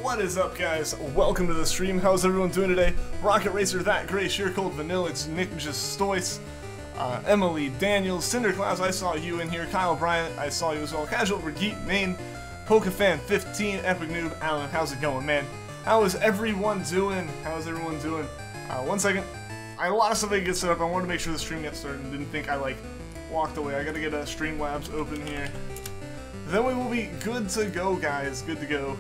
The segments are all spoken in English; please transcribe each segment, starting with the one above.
What is up, guys? Welcome to the stream. How's everyone doing today? Rocket Racer, That Gray, Sheer Cold Vanilla, it's Nick Just Stoice, Emily, Daniels, Cinderclaus, I saw you in here, Kyle Bryant, I saw you as well, Casual Regeet, Main, Pokefan15, Epic Noob, Alan, how's it going, man? How is everyone doing? How's everyone doing? 1 second. I had a lot of stuff I could get set up. I wanted to make sure the stream gets started and didn't think I, walked away. I gotta get Streamlabs open here. Then we will be good to go, guys. Good to go.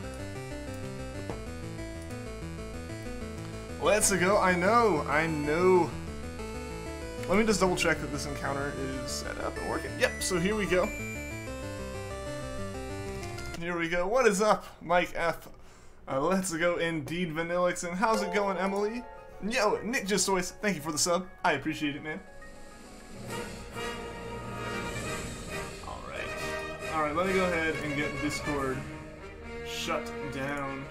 Let's go. I know. Let me just double check that this encounter is set up and working. Yep, so here we go. Here we go. What is up, Mike F? Let's go indeed, Vanillix. And how's it going, Emily? Yo, Nick Just Stoice, thank you for the sub. I appreciate it, man. Alright, let me go ahead and get Discord shut down.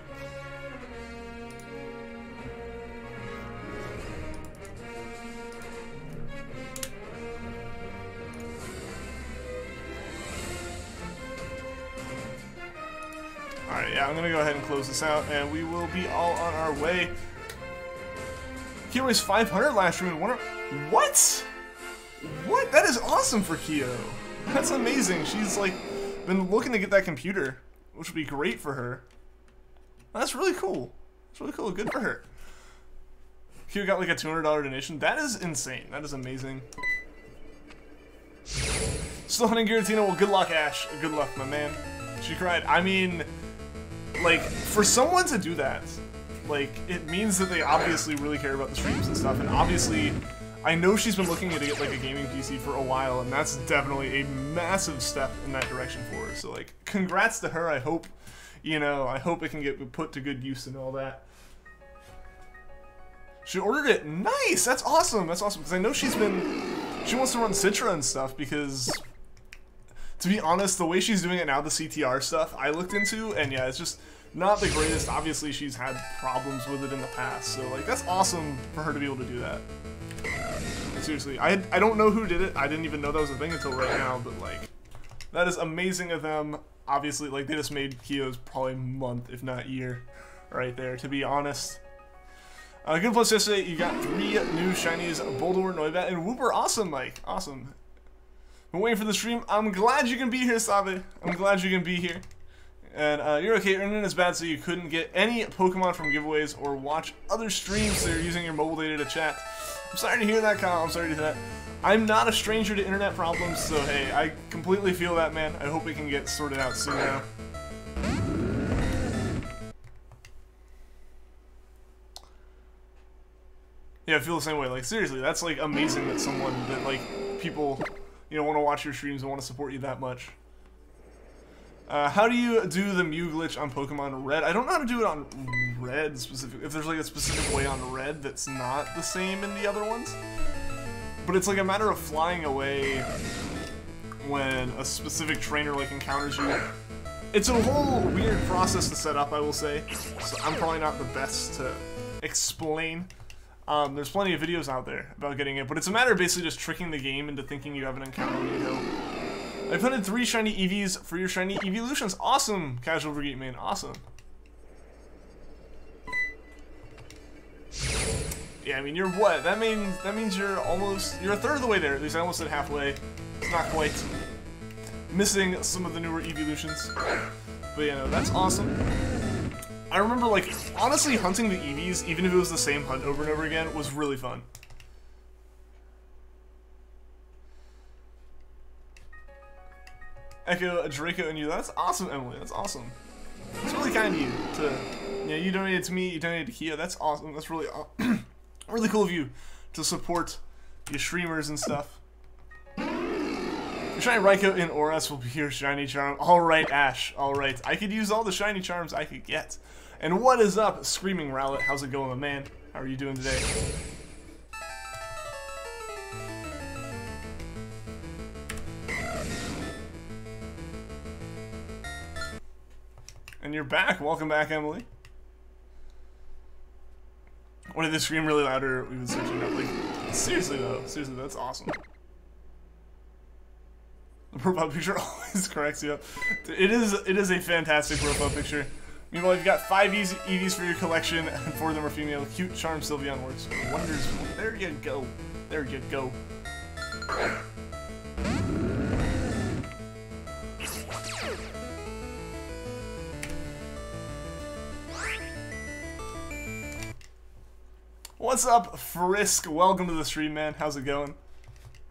Alright, yeah, I'm gonna go ahead and close this out, and we will be all on our way. Kyo was 500 last stream and what? What? That is awesome for Kyo. That's amazing. She's been looking to get that computer, which would be great for her. That's really cool. That's really cool. Good for her. Kyo got a $200 donation. That is insane. That is amazing. Still hunting Giratina. Well, good luck, Ash. Good luck, my man. She cried. I mean, for someone to do that, it means that they obviously really care about the streams and stuff, and obviously, I know she's been looking to get a gaming PC for a while, and that's definitely a massive step in that direction for her. So congrats to her. I hope, I hope it can get put to good use and all that. She ordered it. Nice. That's awesome. That's awesome because I know she wants to run Citra and stuff because, to be honest, the way she's doing it now, the CTR stuff I looked into, and yeah, it's just not the greatest. Obviously, she's had problems with it in the past, so that's awesome for her to be able to do that. Seriously, I don't know who did it. I didn't even know that was a thing until right now, but that is amazing of them. Obviously, they just made Kyo's probably month, if not year, right there, to be honest. Good plus yesterday, you got 3 new Shinies, Boldore, Noibat, and Wooper. Awesome, Mike. Awesome. Been waiting for the stream. I'm glad you can be here, Sabe. I'm glad you can be here. And you're okay. Internet is bad, so you couldn't get any Pokemon from giveaways or watch other streams, so you're using your mobile data to chat. I'm sorry to hear that, Kyle. I'm sorry to hear that. I'm not a stranger to internet problems, so hey, I completely feel that, man. I hope it can get sorted out soon now. Yeah, I feel the same way. Seriously, that's amazing that someone that people, want to watch your streams and want to support you that much. How do you do the Mew glitch on Pokemon Red? I don't know how to do it on Red specifically. If there's a specific way on Red that's not the same in the other ones. But it's a matter of flying away when a specific trainer encounters you. It's a whole weird process to set up, I will say. So I'm probably not the best to explain. There's plenty of videos out there about getting it, but it's a matter of basically just tricking the game into thinking you have an encounter when you go. I've hunted 3 shiny EVs for your shiny evolutions. Awesome, Casual Regeet, man. Awesome. Yeah, I mean, you're what? That means you're a third of the way there. At least I almost said halfway. It's not quite. Missing some of the newer evolutions. But yeah, no, that's awesome. I remember, honestly, hunting the EVs, even if it was the same hunt over and over again, was really fun. Echo, Draco, and you. That's awesome, Emily. That's awesome. It's really kind of you to, you donated to me, you donated to Kia. That's awesome. That's really, really cool of you to support your streamers and stuff. Your shiny Raikou in Oras will be your shiny charm. All right, Ash. All right. I could use all the shiny charms I could get. And what is up, Screaming Rowlet? How's it going, my man? How are you doing today? And you're back. Welcome back, Emily. What did this scream really louder? We would switch it up. Seriously though, seriously, that's awesome. The profile picture always cracks you up. It is a fantastic profile picture. Meanwhile, you've got 5 EVs for your collection, and 4 of them are female. Cute, charm, Sylveon works wonders. There you go. There you go. What's up, Frisk? Welcome to the stream, man. How's it going?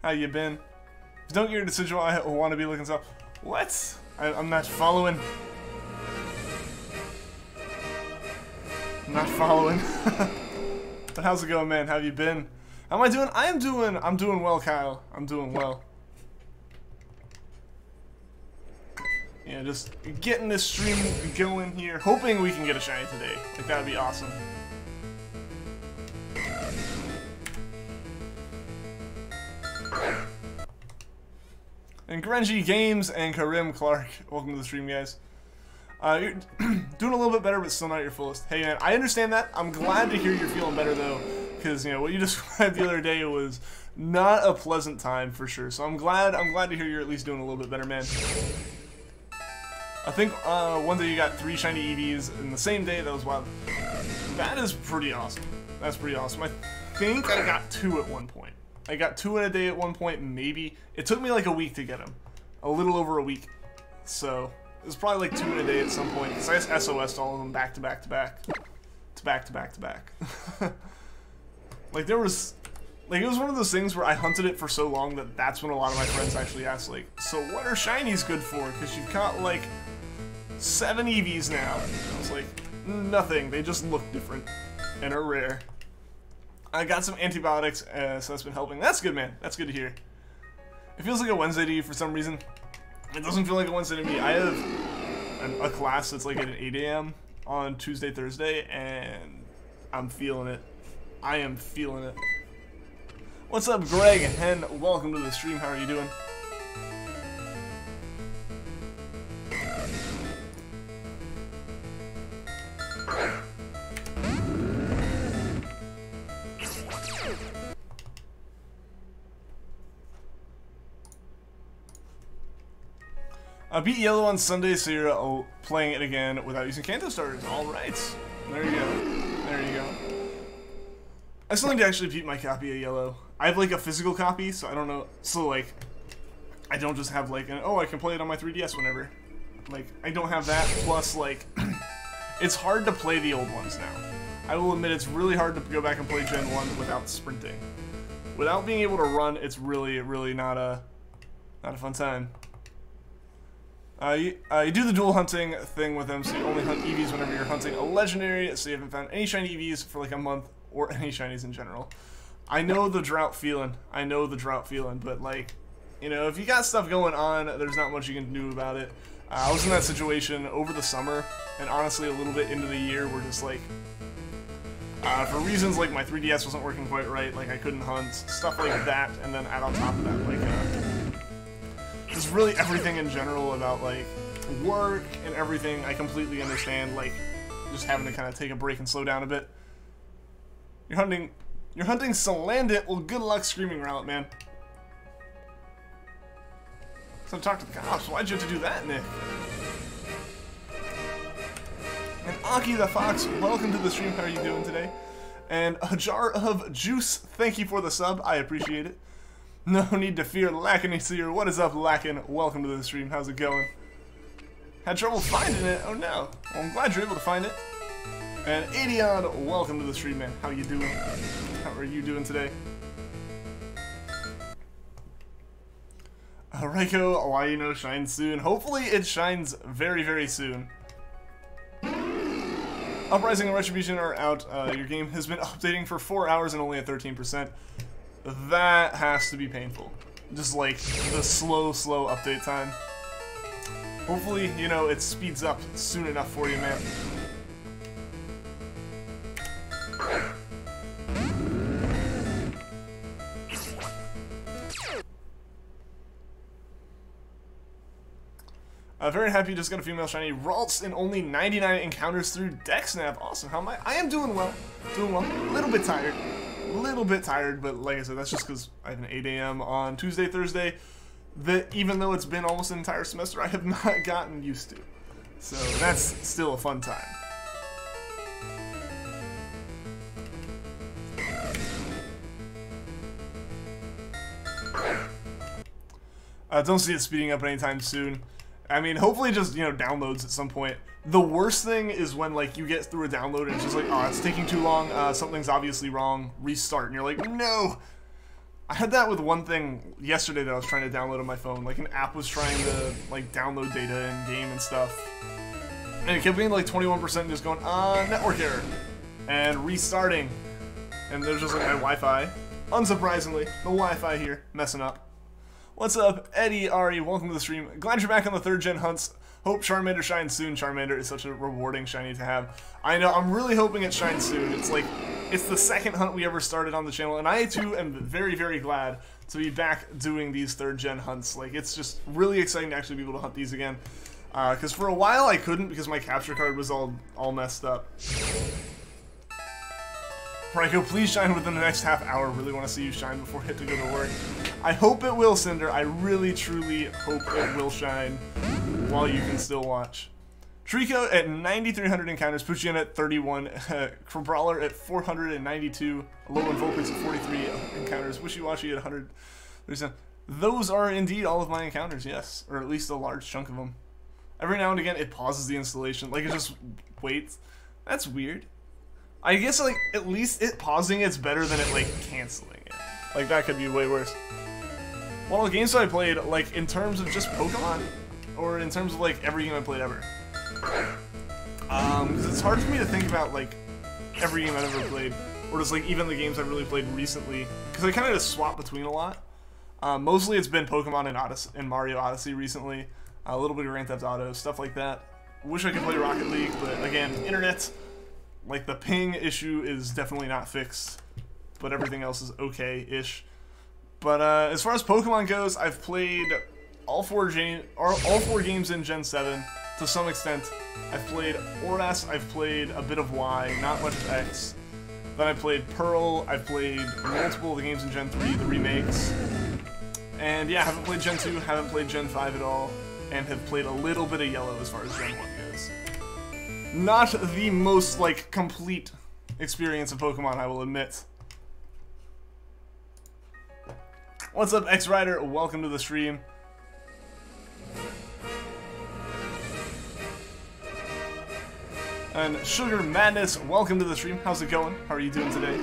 How you been? If you don't get your decision, I want to be looking up. What? I'm not following. I'm not following. But how's it going, man? How have you been? How am I doing? I'm doing well, Kyle. I'm doing well. Yeah, just getting this stream going here. Hoping we can get a shiny today. Like, that would be awesome. And Grenji Games and Karim Clark, welcome to the stream, guys. You're doing a little bit better, but still not your fullest. Hey, man, I understand that. I'm glad to hear you're feeling better, though, because, you know, what you described the other day was not a pleasant time, for sure. So I'm glad to hear you're at least doing a little bit better, man. I think one day you got 3 shiny EVs in the same day. That was wild. That is pretty awesome. That's pretty awesome. I think I got 2 at one point. I got 2 in a day at one point, maybe. It took me like a week to get them. A little over a week. So it was probably like 2 in a day at some point. Because I just SOS'd all of them back to back to back. To back to back to back. Like there was... Like, it was one of those things where I hunted it for so long that that's when a lot of my friends actually asked, like, so what are shinies good for? Because you've got, like, 7 EVs now. And I was like, nothing. They just look different and are rare. I got some antibiotics, so that's been helping. That's good, man. That's good to hear. It feels like a Wednesday to you for some reason. It doesn't feel like a Wednesday to me. I have a class that's like at 8 AM on Tuesday, Thursday, and I'm feeling it. I am feeling it. What's up, Greg? And welcome to the stream. How are you doing? I beat Yellow on Sunday, so you're playing it again without using Kanto starters. Alright. There you go. There you go. I still need to actually beat my copy of Yellow. I have like a physical copy, so I don't know. So like, I don't just have like an, oh, I can play it on my 3DS whenever. Like, I don't have that. Plus, like, it's hard to play the old ones now. I will admit it's really hard to go back and play Gen 1 without sprinting. Without being able to run, it's really, really not a fun time. You do the dual hunting thing with them, so you only hunt EVs whenever you're hunting a legendary, so you haven't found any shiny EVs for like a month, or any shinies in general. I know the drought feeling. I know the drought feeling, but like, you know, if you got stuff going on, there's not much you can do about it. I was in that situation over the summer, and honestly a little bit into the year, where just like, for reasons like my 3DS wasn't working quite right, like I couldn't hunt, stuff like that, and then add on top of that, like, just really everything in general about like work and everything. I completely understand, like, just having to kind of take a break and slow down a bit. You're hunting Salandit. Well, good luck screaming Rowlet, man. So talk to the cops. Why'd you have to do that, Nick? And Aki the Fox, welcome to the stream. How are you doing today? And a jar of juice. Thank you for the sub. I appreciate it. No need to fear, Lacken is here. What is up, Lacken? Welcome to the stream. How's it going? Had trouble finding it? Oh no. Well, I'm glad you're able to find it. And Adion, welcome to the stream, man. How you doing? How are you doing today? Raikou, why you know shines soon? Hopefully it shines very, very soon. Uprising and Retribution are out. Your game has been updating for 4 hours and only at 13%. That has to be painful. Just like the slow update time. Hopefully, you know, it speeds up soon enough for you, man. Very happy you just got a female shiny. Ralts in only 99 encounters through Dex Snap. Awesome. How am I? I am doing well. Doing well. A little bit tired. But like I said, that's just because I have an 8 AM on Tuesday, Thursday, that even though it's been almost an entire semester, I have not gotten used to. So that's still a fun time. Don't see it speeding up anytime soon. I mean, hopefully just, you know, downloads at some point. The worst thing is when, like, you get through a download and it's just like, oh, it's taking too long, something's obviously wrong, restart, and you're like, no! I had that with one thing yesterday that I was trying to download on my phone. Like, an app was trying to, like, download data in-game and stuff. And it kept being, like, 21% and just going, network error. And restarting. And there's just, like, my Wi-Fi. Unsurprisingly, the Wi-Fi here, messing up. What's up, Eddie, Ari, welcome to the stream. Glad you're back on the 3rd gen hunts. Hope Charmander shines soon. Charmander is such a rewarding shiny to have. I know, I'm really hoping it shines soon. It's like, it's the 2nd hunt we ever started on the channel, and I too am very, very glad to be back doing these 3rd gen hunts. Like, it's just really exciting to actually be able to hunt these again. Because for a while I couldn't because my capture card was all messed up. Raikou, please shine within the next half hour. Really want to see you shine before I have to go to work. I hope it will, Cinder. I really, truly hope it will shine while you can still watch. Treecko at 9,300 encounters, Poochyena at 31, Crabrawler at 492, Alolan Vulpix at 43 encounters, Wishiwashi at 100. Those are indeed all of my encounters, yes. Or at least a large chunk of them. Every now and again, it pauses the installation. Like, it just waits. That's weird. I guess, like, at least it pausing it's better than it, like, canceling it. Like, that could be way worse. One of the games that I played, like, in terms of just Pokemon, or in terms of, like, every game I played ever. Because it's hard for me to think about, like, every game I've ever played, or just, like, even the games I've really played recently. Because I kind of just swap between a lot. Mostly it's been Pokemon and Mario Odyssey recently. A little bit of Grand Theft Auto, stuff like that. Wish I could play Rocket League, but again, internet, like the ping issue is definitely not fixed, but everything else is okay-ish. But as far as Pokemon goes, I've played all four games in Gen 7 to some extent. I've played ORAS, I've played a bit of Y, not much of X. Then I played Pearl, I've played multiple of the games in Gen 3, the remakes. And yeah, haven't played Gen 2, haven't played Gen 5 at all, and have played a little bit of Yellow as far as Gen 1 goes. Not the most, like, complete experience of Pokemon, I will admit. What's up, X-Rider? Welcome to the stream. And Sugar Madness, welcome to the stream. How's it going? How are you doing today?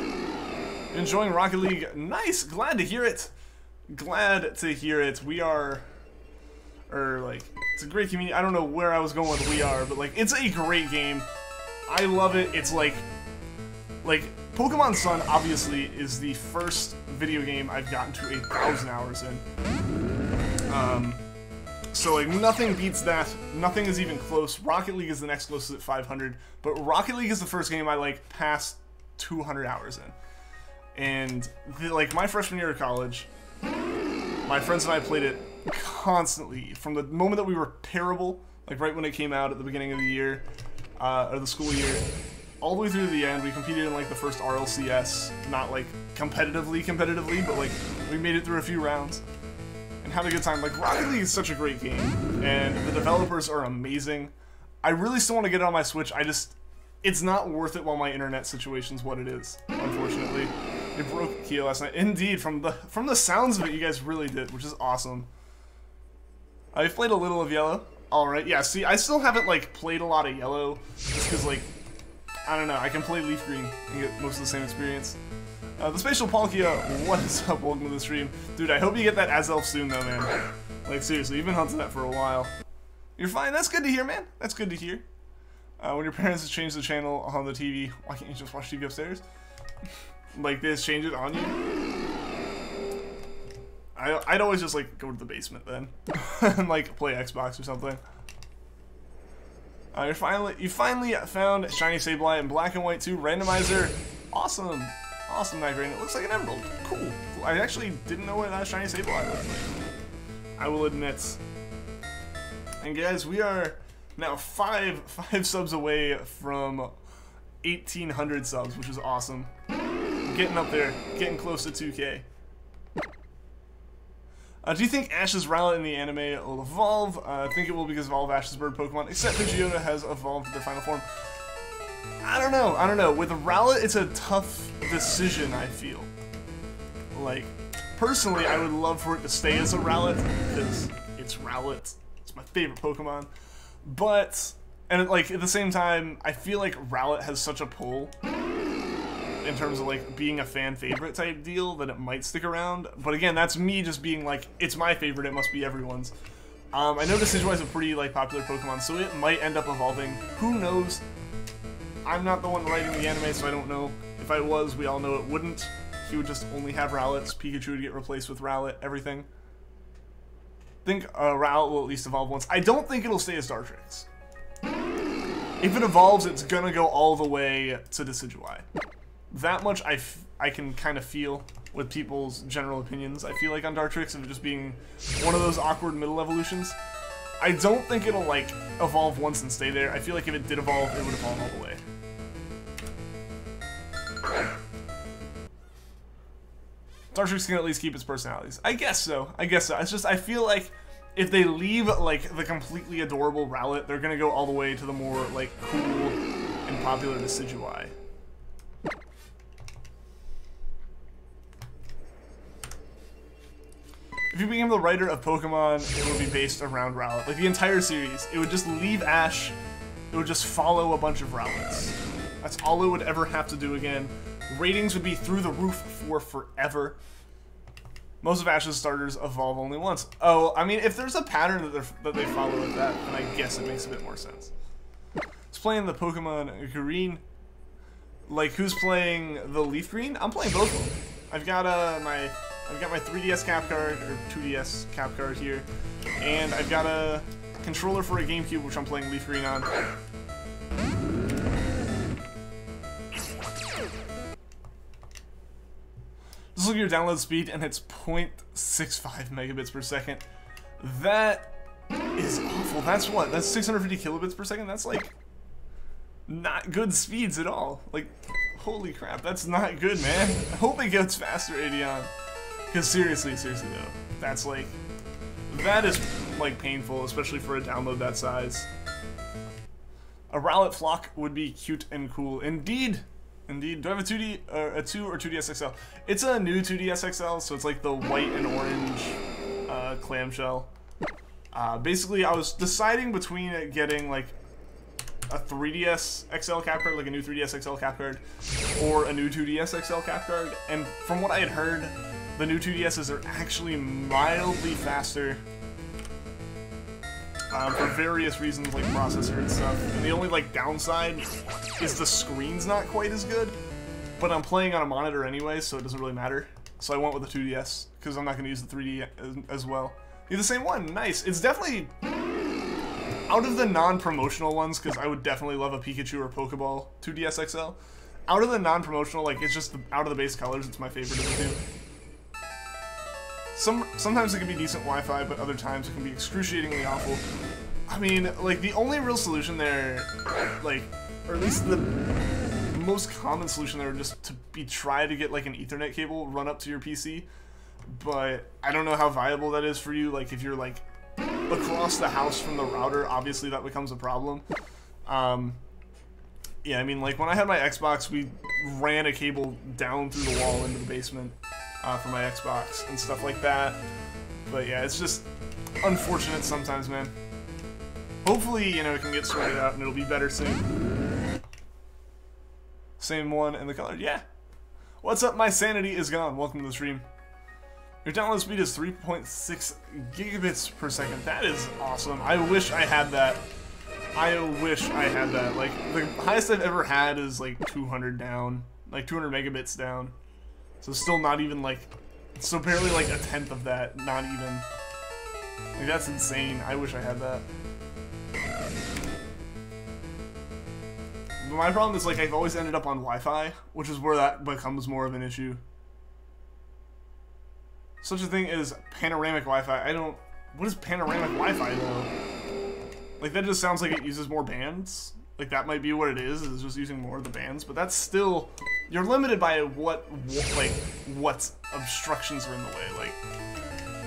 Enjoying Rocket League? Nice! Glad to hear it! Glad to hear it. We are... like, it's a great community. I don't know where I was going with we are, but, like, it's a great game. I love it. It's, like, Pokemon Sun, obviously, is the first video game I've gotten to 1,000 hours in. So, like, nothing beats that. Nothing is even close. Rocket League is the next closest at 500, but Rocket League is the first game I, like, passed 200 hours in. And, like, my freshman year of college, my friends and I played it constantly. From the moment that we were terrible, like, right when it came out at the beginning of the year, or the school year, all the way through to the end. We competed in, like, the first RLCS, not, like, competitively, but, like, we made it through a few rounds. And had a good time. Like, Rocket League is such a great game, and the developers are amazing. I really still want to get it on my Switch. It's not worth it while my internet situation's what it is, unfortunately. It broke Kia last night. Indeed, from the sounds of it, you guys really did, which is awesome. I've played a little of Yellow. Alright, yeah, see, I still haven't, like, played a lot of Yellow, just because, like, I don't know, I can play Leafgreen and get most of the same experience. The Spatial Palkia, what is up? Welcome to the stream. Dude, I hope you get that Azelf soon, though, man. Like, seriously, you've been hunting that for a while. You're fine, that's good to hear, man. That's good to hear. When your parents have changed the channel on the TV, why can't you just watch TV upstairs? Like, they just change it on you? I'd always just, like, go to the basement then. And, like, play Xbox or something. You finally found Shiny Sableye in black and white too. Randomizer. Awesome. Awesome, Magcargo. It looks like an emerald. Cool. I actually didn't know what Shiny Sableye looked like. I will admit. And guys, we are now five subs away from 1,800 subs, which is awesome. Getting up there. Getting close to 2K. Do you think Ash's Rowlet in the anime will evolve? I think it will because of all of Ash's bird Pokemon, except Poochyena has evolved to their final form. I don't know. With Rowlet, it's a tough decision, I feel. Like, personally, I would love for it to stay as a Rowlet, because it's Rowlet. It's my favorite Pokemon. But, and like, at the same time, I feel like Rowlet has such a pull in terms of like being a fan favorite type deal that it might stick around. But again, that's me just being like, it's my favorite, it must be everyone's. I know Decidueye is a pretty like popular Pokemon, so it might end up evolving. Who knows? I'm not the one writing the anime, so I don't know. If I was, we all know it wouldn't. He would just only have Rowlets. Pikachu would get replaced with Rowlet, everything. I think Rowlet will at least evolve once. I don't think it'll stay as Dartrix. If it evolves, it's gonna go all the way to Decidueye. That much I can kind of feel with people's general opinions. I feel like on Dartrix of it just being one of those awkward middle evolutions. I don't think it'll like evolve once and stay there. I feel like if it did evolve, it would evolve all the way. Dartrix can at least keep its personalities. I guess so. It's just, I feel like if they leave like the completely adorable Rowlet, they're gonna go all the way to the more like cool and popular Decidueye. If you became the writer of Pokemon, it would be based around Rowlet. Like the entire series, it would just leave Ash, it would just follow a bunch of Rowlets. That's all it would ever have to do again. Ratings would be through the roof for forever. Most of Ash's starters evolve only once. Oh, I mean, if there's a pattern that they follow with that, then I guess it makes a bit more sense. Who's playing the Pokemon Green? Like, who's playing the Leafgreen? I'm playing both of them. I've got my 3DS cap card, or 2DS cap card here, and I've got a controller for a GameCube, which I'm playing Leafgreen on. Just look at your download speed, and it's 0.65 megabits per second. That is awful. That's what? That's 650 kilobits per second? That's like not good speeds at all. Like, holy crap, that's not good, man. I hope it gets faster, Adion. Because seriously though, that's like, that is like painful, especially for a download that size. A Rowlet flock would be cute and cool. Indeed. Indeed. Do I have a 2 or 2DS XL? It's a new 2DS XL, so it's like the white and orange clamshell. Basically, I was deciding between getting like a 3DS XL cap card, like a new 3DS XL cap card, or a new 2DS XL cap card, and from what I had heard, the new 2DSs are actually mildly faster for various reasons, like processor and stuff. And the only like downside is the screen's not quite as good. But I'm playing on a monitor anyway, so it doesn't really matter. So I went with the 2DS because I'm not going to use the 3D as well. You're the same one. Nice. It's definitely out of the non-promotional ones, because I would definitely love a Pikachu or Pokeball 2DS XL. Out of the non-promotional, like it's just out of the base colors. It's my favorite of the two. Sometimes it can be decent Wi-Fi, but other times it can be excruciatingly awful. I mean, like, the only real solution there, like, or at least the most common solution there would just to be try to get, like, an Ethernet cable run up to your PC. But I don't know how viable that is for you. Like, if you're, like, across the house from the router, obviously that becomes a problem. Yeah, I mean, like, when I had my Xbox, we ran a cable down through the wall into the basement. For my Xbox and stuff like that. But yeah, it's just unfortunate sometimes, man. Hopefully, you know, it can get sorted out and it'll be better soon. Same one in the color, yeah. What's up, my sanity is gone. Welcome to the stream. Your download speed is 3.6 gigabits per second. That is awesome. I wish I had that. I wish I had that. Like, the highest I've ever had is like 200 down. Like 200 megabits down. So still not even like, so barely like a tenth of that, not even. Like that's insane. I wish I had that. But my problem is like I've always ended up on Wi-Fi, which is where that becomes more of an issue. Such a thing as panoramic Wi-Fi. What is panoramic Wi-Fi though? Like that just sounds like it uses more bands. Like that might be what it is just using more of the bands, but that's still, you're limited by what obstructions are in the way. Like,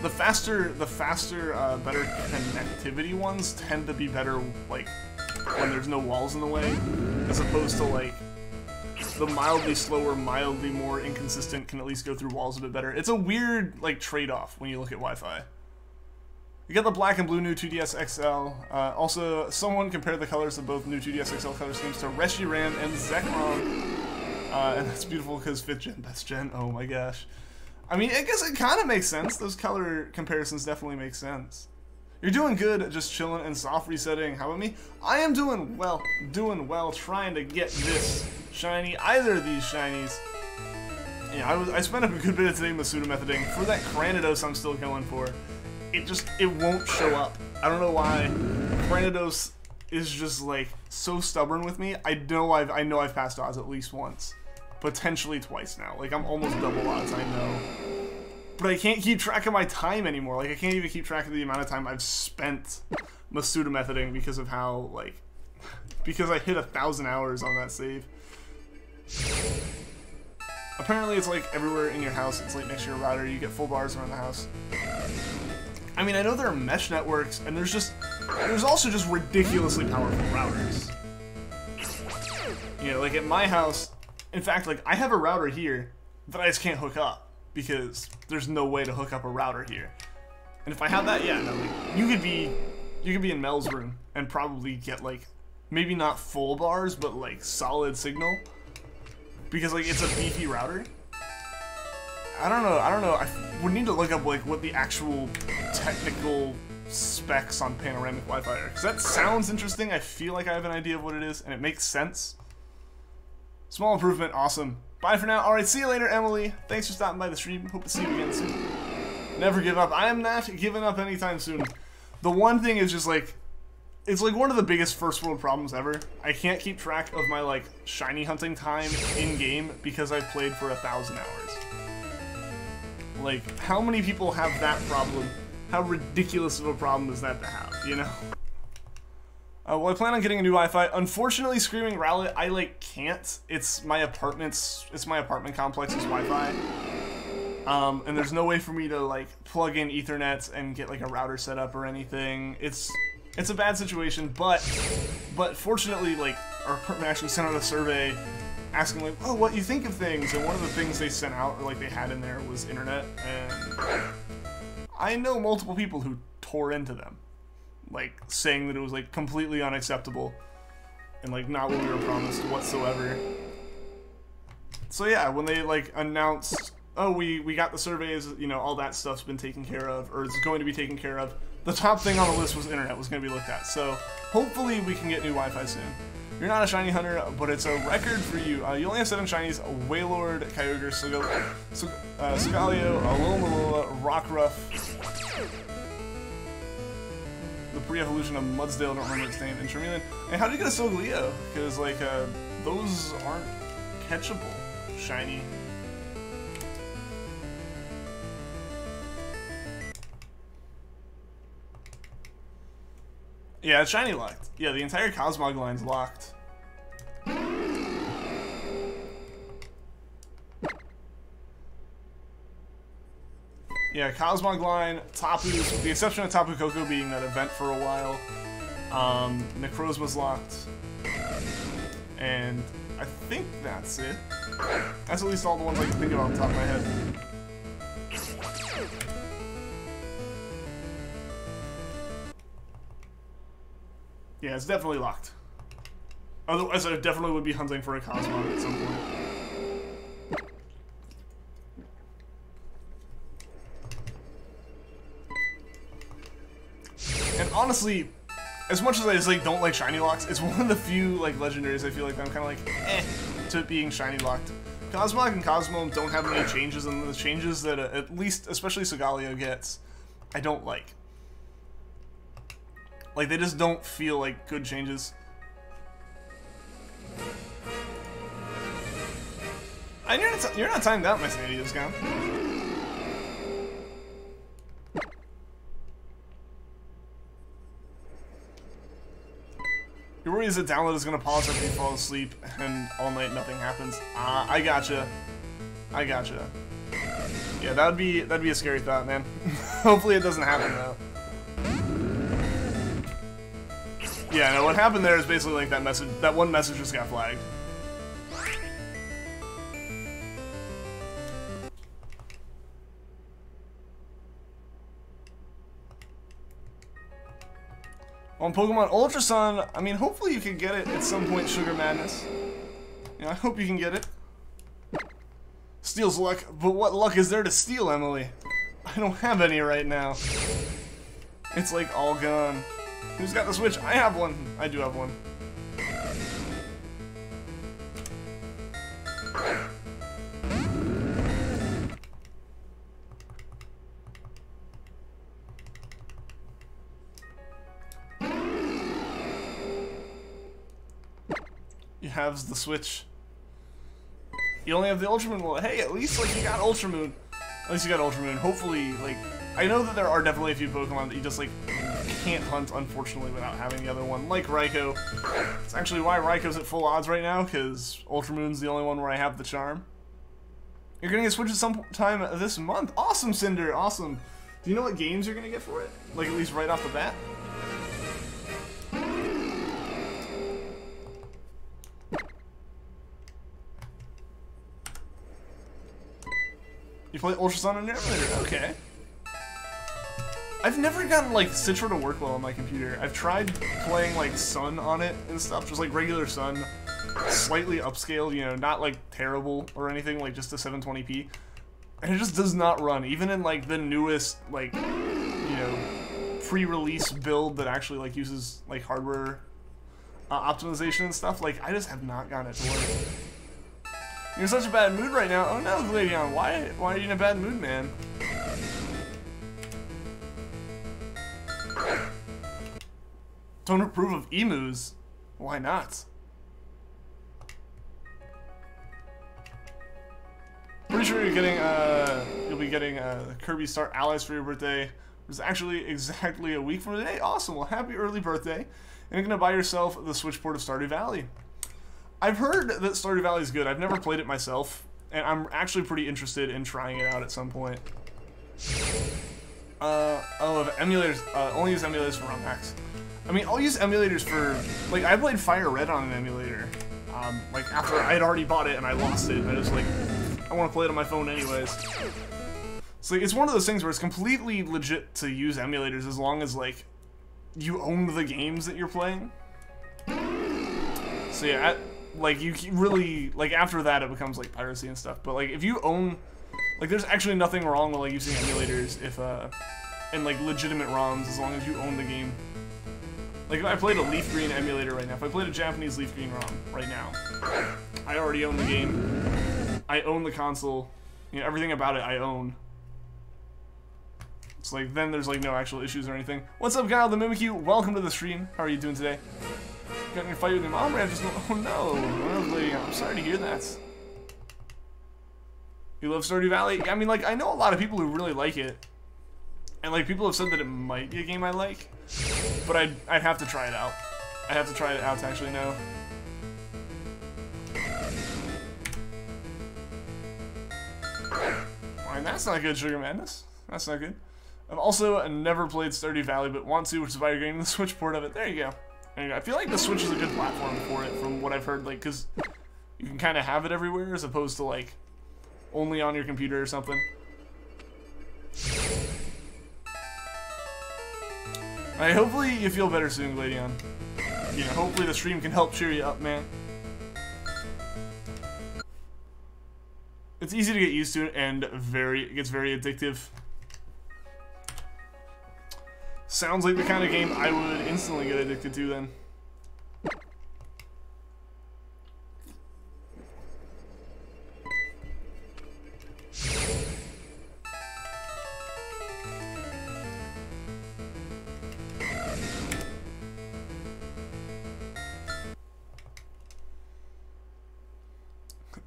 the faster, better connectivity ones tend to be better, like, when there's no walls in the way, as opposed to, like, the mildly slower, mildly more inconsistent can at least go through walls a bit better. It's a weird, like, trade-off when you look at Wi-Fi. You got the black and blue new 2DS XL. Also, someone compared the colors of both new 2DS XL color schemes to Reshiram and Zekrom. And that's beautiful because 5th gen, best gen. Oh my gosh. I mean, I guess it kind of makes sense. Those color comparisons definitely make sense. You're doing good, just chilling and soft resetting. How about me? I am doing well, trying to get this shiny, either of these shinies. Yeah, I spent a good bit of today pseudo-methoding. For that Cranidos I'm still going for, it won't show up. I don't know why. Cranidos is just like so stubborn with me. I know I've passed odds at least once, potentially twice now. Like I'm almost double odds, I know. But I can't keep track of my time anymore. Like I can't even keep track of the amount of time I've spent pseudo-methoding because of how because I hit 1,000 hours on that save. Apparently it's like everywhere in your house. It's like next to your router. You get full bars around the house. I mean, I know there are mesh networks, and there's also just ridiculously powerful routers. You know, like at my house, in fact, like I have a router here that I just can't hook up because there's no way to hook up a router here. And if I had that, yeah, no, like you could be in Mel's room and probably get like maybe not full bars, but like solid signal because like it's a beefy router. I don't know. I would need to look up like what the actual technical specs on panoramic Wi-Fi are, because that sounds interesting. I feel like I have an idea of what it is, and it makes sense. Small improvement, awesome. Bye for now. Alright, see you later, Emily. Thanks for stopping by the stream. Hope to see you again soon. Never give up. I am not giving up anytime soon. The one thing is just like, it's like one of the biggest first world problems ever. I can't keep track of my like shiny hunting time in-game because I've played for 1,000 hours. Like, how many people have that problem? How ridiculous of a problem is that to have, you know? Well, I plan on getting a new Wi-Fi. Unfortunately, Screaming Rowlet, I, like, can't. It's my apartment complex's Wi-Fi. And there's no way for me to, like, plug in Ethernet and get, like, a router set up or anything. It's a bad situation, but fortunately, like, our apartment actually sent out a survey asking like, oh, what you think of things, and one of the things they sent out, or like they had in there, was internet, and I know multiple people who tore into them, like saying that it was like completely unacceptable, and like not what we were promised whatsoever. So yeah, when they like announced, oh, we got the surveys, you know, all that stuff's been taken care of, or it's going to be taken care of, the top thing on the list was internet was going to be looked at, so hopefully we can get new Wi-Fi soon. You're not a shiny hunter, but it's a record for you. You only have 7 shinies: Wailord, Kyogre, Solgaleo, Alolan, Rockruff, the pre-evolution of Mudsdale, I don't remember its name, and Charmander. And how do you get a Solgaleo? Because, like, those aren't catchable shiny. Yeah, it's shiny locked. Yeah, the entire Cosmog line's locked. Yeah, Cosmog line, Tapu's, with the exception of Tapu Koko being that event for a while. Necrozma's locked. And I think that's it. That's at least all the ones I can think of off the top of my head. Yeah, it's definitely locked. Otherwise, I definitely would be hunting for a Cosmog at some point. And honestly, as much as I just like don't like shiny locks, it's one of the few like legendaries I feel like I'm kind of like to being shiny locked. Cosmog and Cosmo don't have any changes, and the changes that at least, especially Solgaleo gets, I don't like. Like, they just don't feel like good changes. And you're not timed out, my sanity discount. Your worry is that download is gonna pause after you fall asleep, and all night nothing happens. I gotcha. I gotcha. Yeah, that'd be a scary thought, man. Hopefully it doesn't happen though. Yeah, no, what happened there is basically like that one message just got flagged. On Pokemon Ultra Sun, I mean, hopefully you can get it at some point, Sugar Madness. You know, I hope you can get it. Steal's luck, but what luck is there to steal, Emily? I don't have any right now. It's like all gone. Who's got the Switch? I have one. I do have one. You have the Switch. You only have the Ultra Moon. Well, hey, at least like you got Ultra Moon. At least you got Ultra Moon. Hopefully, like, I know that there are definitely a few Pokemon that you just like can't hunt, unfortunately, without having the other one, like Raikou. It's actually why Raikou's at full odds right now, because Ultra Moon's the only one where I have the charm. You're gonna get Switch at some time this month. Awesome, Cinder. Awesome. Do you know what games you're gonna get for it? Like at least right off the bat. You play Ultra Sun on your emulator? Okay. I've never gotten, like, Citra to work well on my computer. I've tried playing, like, Sun on it and stuff, just, like, regular Sun, slightly upscaled, you know, not, like, terrible or anything, like, just a 720p. And it just does not run, even in, like, the newest, like, you know, pre-release build that actually, like, uses, like, hardware optimization and stuff. Like, I just have not gotten it to work. You're in such a bad mood right now. Oh no, Gladeon, why are you in a bad mood, man? Don't approve of emus. Why not? Pretty sure you're getting you'll be getting Kirby Star Allies for your birthday. It's actually exactly a week from today. Awesome. Well, happy early birthday. And you're gonna buy yourself the Switch port of Stardew Valley. I've heard that Stardew Valley is good. I've never played it myself, and I'm actually pretty interested in trying it out at some point. Oh, emulators. Only use emulators for ROM hacks. I mean, I'll use emulators for, like, I played Fire Red on an emulator. Like, after I had already bought it and I lost it, and I was like, I want to play it on my phone anyways. So, like, it's one of those things where it's completely legit to use emulators as long as, like, you own the games that you're playing. So, yeah, like, you really, like, after that it becomes, like, piracy and stuff. But, like, if you own, like, there's actually nothing wrong with, like, using emulators if, and, like, legitimate ROMs as long as you own the game. Like, if I played a Leafgreen emulator right now, if I played a Japanese Leafgreen ROM right now, I already own the game. I own the console. You know, everything about it I own. It's like, then there's, like, no actual issues or anything. What's up, Kyle the Mimikyu? Welcome to the stream. How are you doing today? Got in your fight with your mom? Oh no. I'm sorry to hear that. You love Stardew Valley? I mean, like, I know a lot of people who really like it. And, like, people have said that it might be a game I like. But I'd have to try it out. I'd have to try it out to actually know. Fine, that's not good, Sugar Madness. That's not good. I've also never played Stardew Valley, but want to, which is why you're getting the Switch port of it. There you go. I feel like the Switch is a good platform for it, from what I've heard, like, because you can kind of have it everywhere, as opposed to, like, only on your computer or something. Alright, hopefully you feel better soon, Gladeon. You know, hopefully the stream can help cheer you up, man. It's easy to get used to, and it gets very addictive. Sounds like the kind of game I would instantly get addicted to then.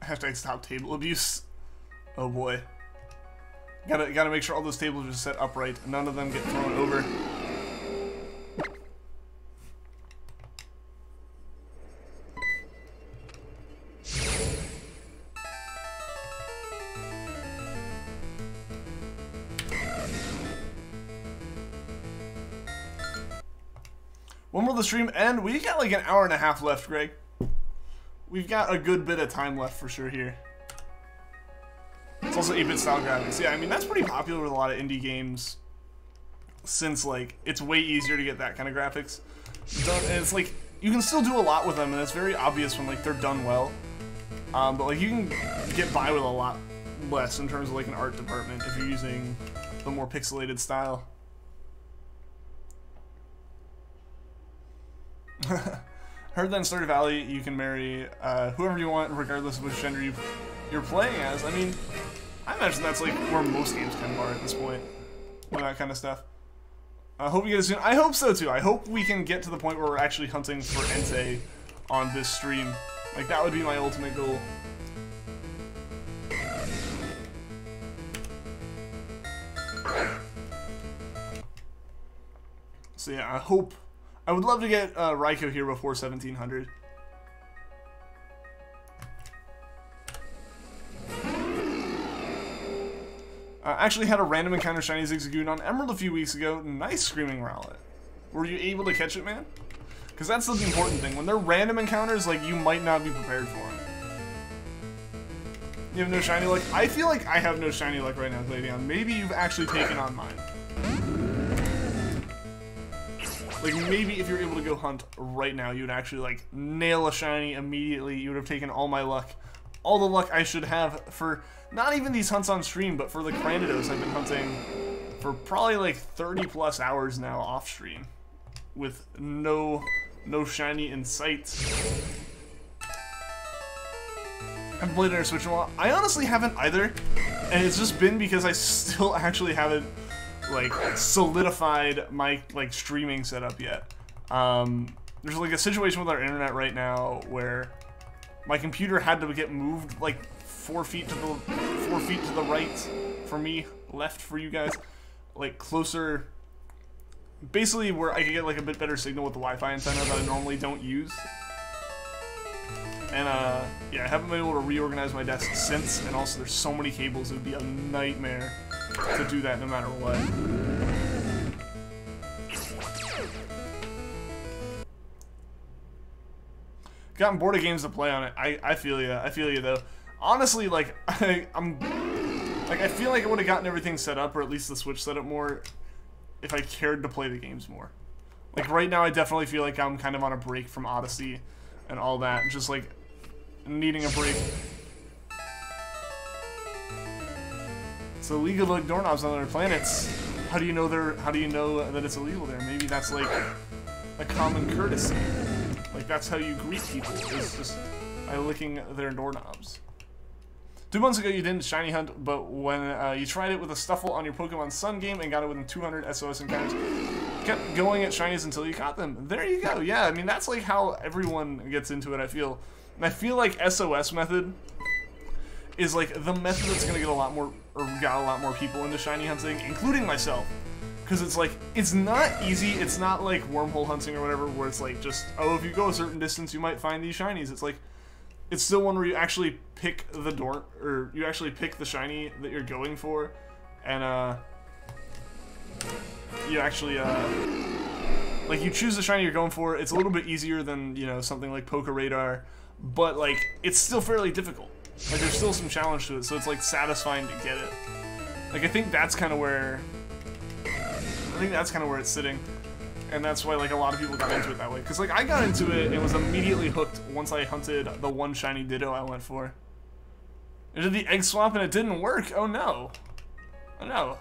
Hashtag stop table abuse. Oh boy. Gotta make sure all those tables are set upright and none of them get thrown over. When will the stream end? We got like an hour and a half left, Greg. We've got a good bit of time left for sure here. It's also 8-bit style graphics. Yeah, I mean, that's pretty popular with a lot of indie games since, like, it's way easier to get that kind of graphics done. And it's like, you can still do a lot with them, and it's very obvious when, like, they're done well. But, like, you can get by with a lot less in terms of, like, an art department if you're using the more pixelated style. Heard that in Stardew Valley you can marry whoever you want regardless of which gender you're playing as. I mean, I imagine that's like where most games kind of are at this point with that kind of stuff. I hope you get it soon. I hope so too. I hope we can get to the point where we're actually hunting for Entei on this stream. Like, that would be my ultimate goal. So yeah, I would love to get Raikou here before 1700. Actually had a random encounter shiny Zigzagoon on Emerald a few weeks ago. Nice Screaming Rowlet. Were you able to catch it, man? Because that's the important thing. When they're random encounters, like, you might not be prepared for them. You have no shiny luck? I feel like I have no shiny luck right now, Gladeon. Maybe you've actually taken on mine. Like, maybe if you're able to go hunt right now, you would actually, like, nail a shiny immediately. You would have taken all my luck. All the luck I should have for not even these hunts on stream, but for the Granidos I've been hunting for probably, like, 30+ hours now off stream. With no shiny in sight. Haven't played it on Switch in a while. I honestly haven't either. And it's just been because I still actually haven't, like, solidified my, like, streaming setup yet. There's, like, a situation with our internet right now where my computer had to get moved, like, 4 feet to the right for me, left for you guys, like, closer, basically where I could get, like, a bit better signal with the Wi-Fi antenna that I normally don't use. And, yeah, I haven't been able to reorganize my desk since, and also there's so many cables, it would be a nightmare to do that no matter what. Gotten bored of games to play on it. I feel you though. Honestly, like, I feel like I would have gotten everything set up, or at least the Switch set up more, if I cared to play the games more. Like, right now I definitely feel like I'm kind of on a break from Odyssey and all that, just like needing a break. So illegal to lick doorknobs on other planets. How do you know that it's illegal there? Maybe that's like a common courtesy. Like, that's how you greet people, is just by licking their doorknobs. 2 months ago you didn't shiny hunt, but when you tried it with a Stuffle on your Pokemon Sun game and got it within 200 SOS encounters, kept going at shinies until you caught them. There you go. Yeah, I mean, that's like how everyone gets into it, I feel. And I feel like SOS method is like the method that's gonna get a lot more, or got a lot more people into shiny hunting, including myself. Because it's like, it's not easy, it's not like wormhole hunting or whatever, where it's like just, oh, if you go a certain distance you might find these shinies. It's like, it's still one where you actually pick the door, or you actually pick the shiny that you're going for, and you actually, like, you choose the shiny you're going for. It's a little bit easier than, you know, something like Poké Radar, but, like, it's still fairly difficult. Like, there's still some challenge to it, so it's, like, satisfying to get it. Like, I think that's kind of where it's sitting, and that's why, like, a lot of people got into it that way. Because, like, I got into it and was immediately hooked once I hunted the one shiny Ditto I went for. I did the egg swap and it didn't work. Oh no. Oh no.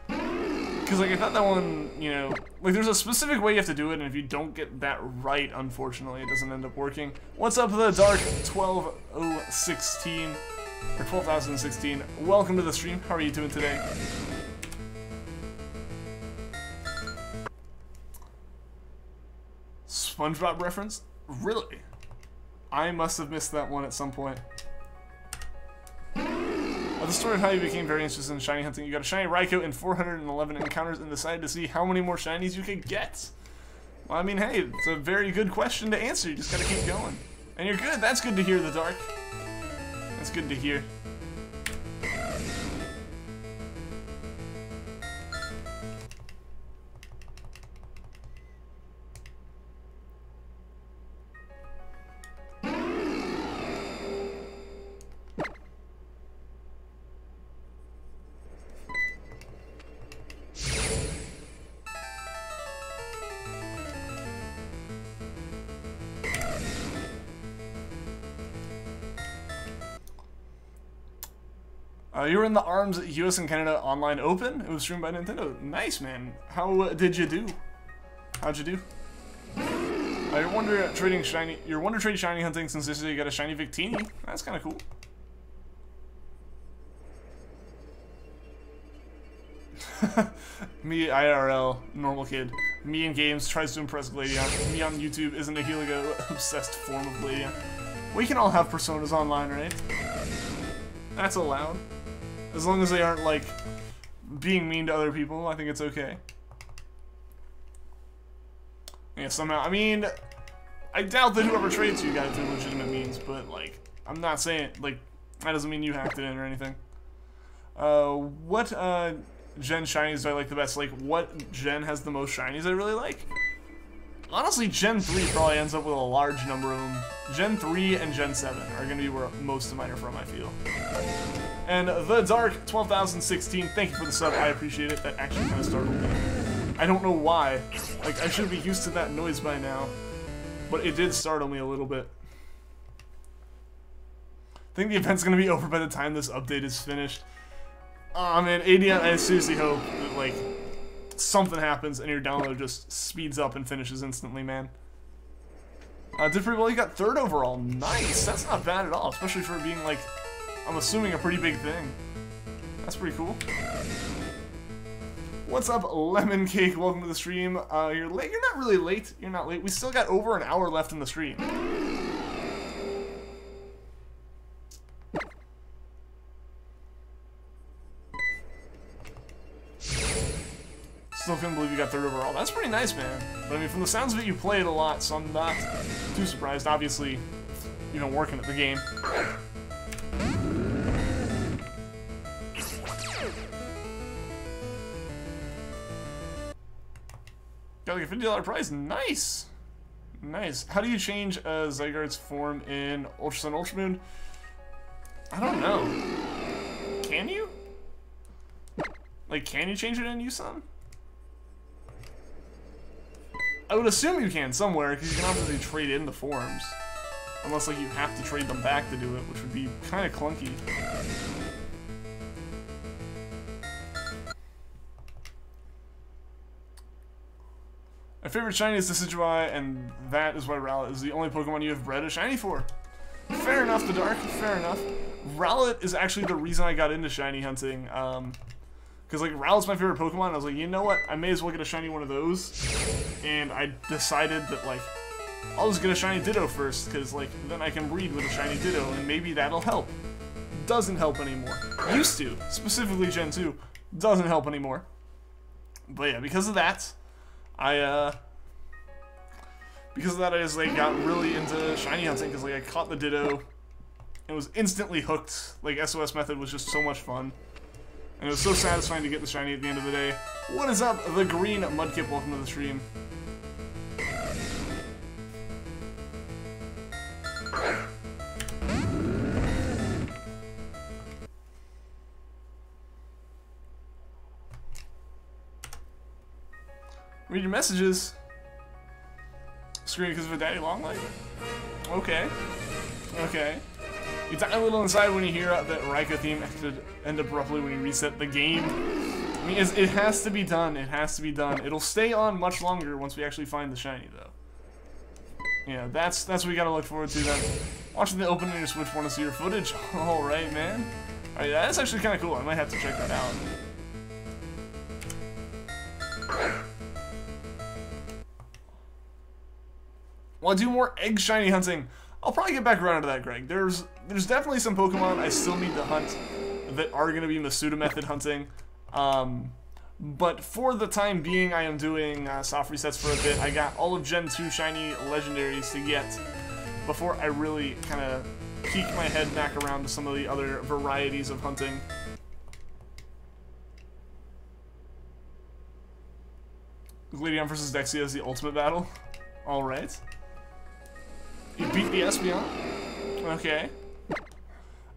Because, like, I thought that one, you know, like, there's a specific way you have to do it, and if you don't get that right, unfortunately, it doesn't end up working. What's up, the Dark 12016 or 12,016? Welcome to the stream. How are you doing today? SpongeBob reference? Really? I must have missed that one at some point. The story of how you became very interested in shiny hunting. You got a shiny Raikou in 411 encounters and decided to see how many more shinies you could get. Well, I mean, hey, it's a very good question to answer. You just gotta keep going. And you're good. That's good to hear, the Dark. That's good to hear. You were in the ARMS US and Canada Online Open. It was streamed by Nintendo. Nice, man. How did you do? How'd you do? You're wonder trading shiny hunting since this year you got a shiny Victini. That's kind of cool. Me IRL, normal kid. Me in games tries to impress Gladion. Me on YouTube isn't a Heligo obsessed form of Gladion. We can all have personas online, right? That's allowed. As long as they aren't, like, being mean to other people, I think it's okay. Yeah, somehow, I mean, I doubt that whoever trades you got it through legitimate means, but, like, I'm not saying, like, that doesn't mean you hacked it in or anything. What, Gen Shinies do I like the best? Like, what Gen has the most Shinies I really like? Honestly, Gen 3 probably ends up with a large number of them. Gen 3 and Gen 7 are going to be where most of mine are from, I feel. And The Dark 12,016, thank you for the sub, I appreciate it. That actually kind of startled me. I don't know why. Like, I should be used to that noise by now. But it did startle me a little bit. I think the event's going to be over by the time this update is finished. Aw, man, ADN, I seriously hope that, like, something happens and your download just speeds up and finishes instantly, man. Did pretty well. You got 3rd overall. Nice. That's not bad at all, especially for being, like, I'm assuming a pretty big thing. That's pretty cool. What's up, Lemon Cake? Welcome to the stream. You're late. You're not really late. You're not late. We still got over an hour left in the stream. Still couldn't believe you got 3rd overall. That's pretty nice, man. But I mean, from the sounds of it, you play it a lot, so I'm not too surprised. Obviously, you know, working at the game. Got like a $50 prize. Nice! Nice. How do you change Zygarde's form in Ultra Sun, Ultra Moon? I don't know. Can you? Like, can you change it in U-Sun? I would assume you can somewhere, because you can obviously trade in the forms. Unless, like, you have to trade them back to do it, which would be kind of clunky. My favorite shiny is Decidueye, and that is why Rowlet is the only Pokemon you have bred a shiny for. Fair enough, The Dark, fair enough. Rowlet is actually the reason I got into shiny hunting. Because, like, Rowlet's my favorite Pokemon, and I was like, you know what? I may as well get a shiny one of those. And I decided that, like, I'll just get a shiny Ditto first, because, like, then I can breed with a shiny Ditto, and maybe that'll help. Doesn't help anymore. Used to. Specifically Gen 2. Doesn't help anymore. But yeah, because of that, I just, like, got really into shiny hunting, because, like, I caught the Ditto, and was instantly hooked. Like, SOS method was just so much fun. And it was so satisfying to get the shiny at the end of the day. What is up, the green Mudkip? Welcome to the stream. Read your messages. Screaming because of a daddy long leg? Okay. Okay. You die a little inside when you hear that Raikou theme end abruptly when you reset the game. I mean, it has to be done. It has to be done. It'll stay on much longer once we actually find the shiny, though. Yeah, that's what we gotta look forward to then. Watching the opening of your Switch, want to see your footage? Alright, man. Alright, that's actually kind of cool. I might have to check that out. Want to do more egg shiny hunting? I'll probably get back around to that, Greg. There's definitely some Pokemon I still need to hunt that are going to be Masuda method hunting. But for the time being, I am doing soft resets for a bit. I got all of Gen 2 shiny legendaries to get before I really kind of peek my head back around to some of the other varieties of hunting. Gladion versus Dexia is the ultimate battle. Alright. You beat the Espeon? Okay.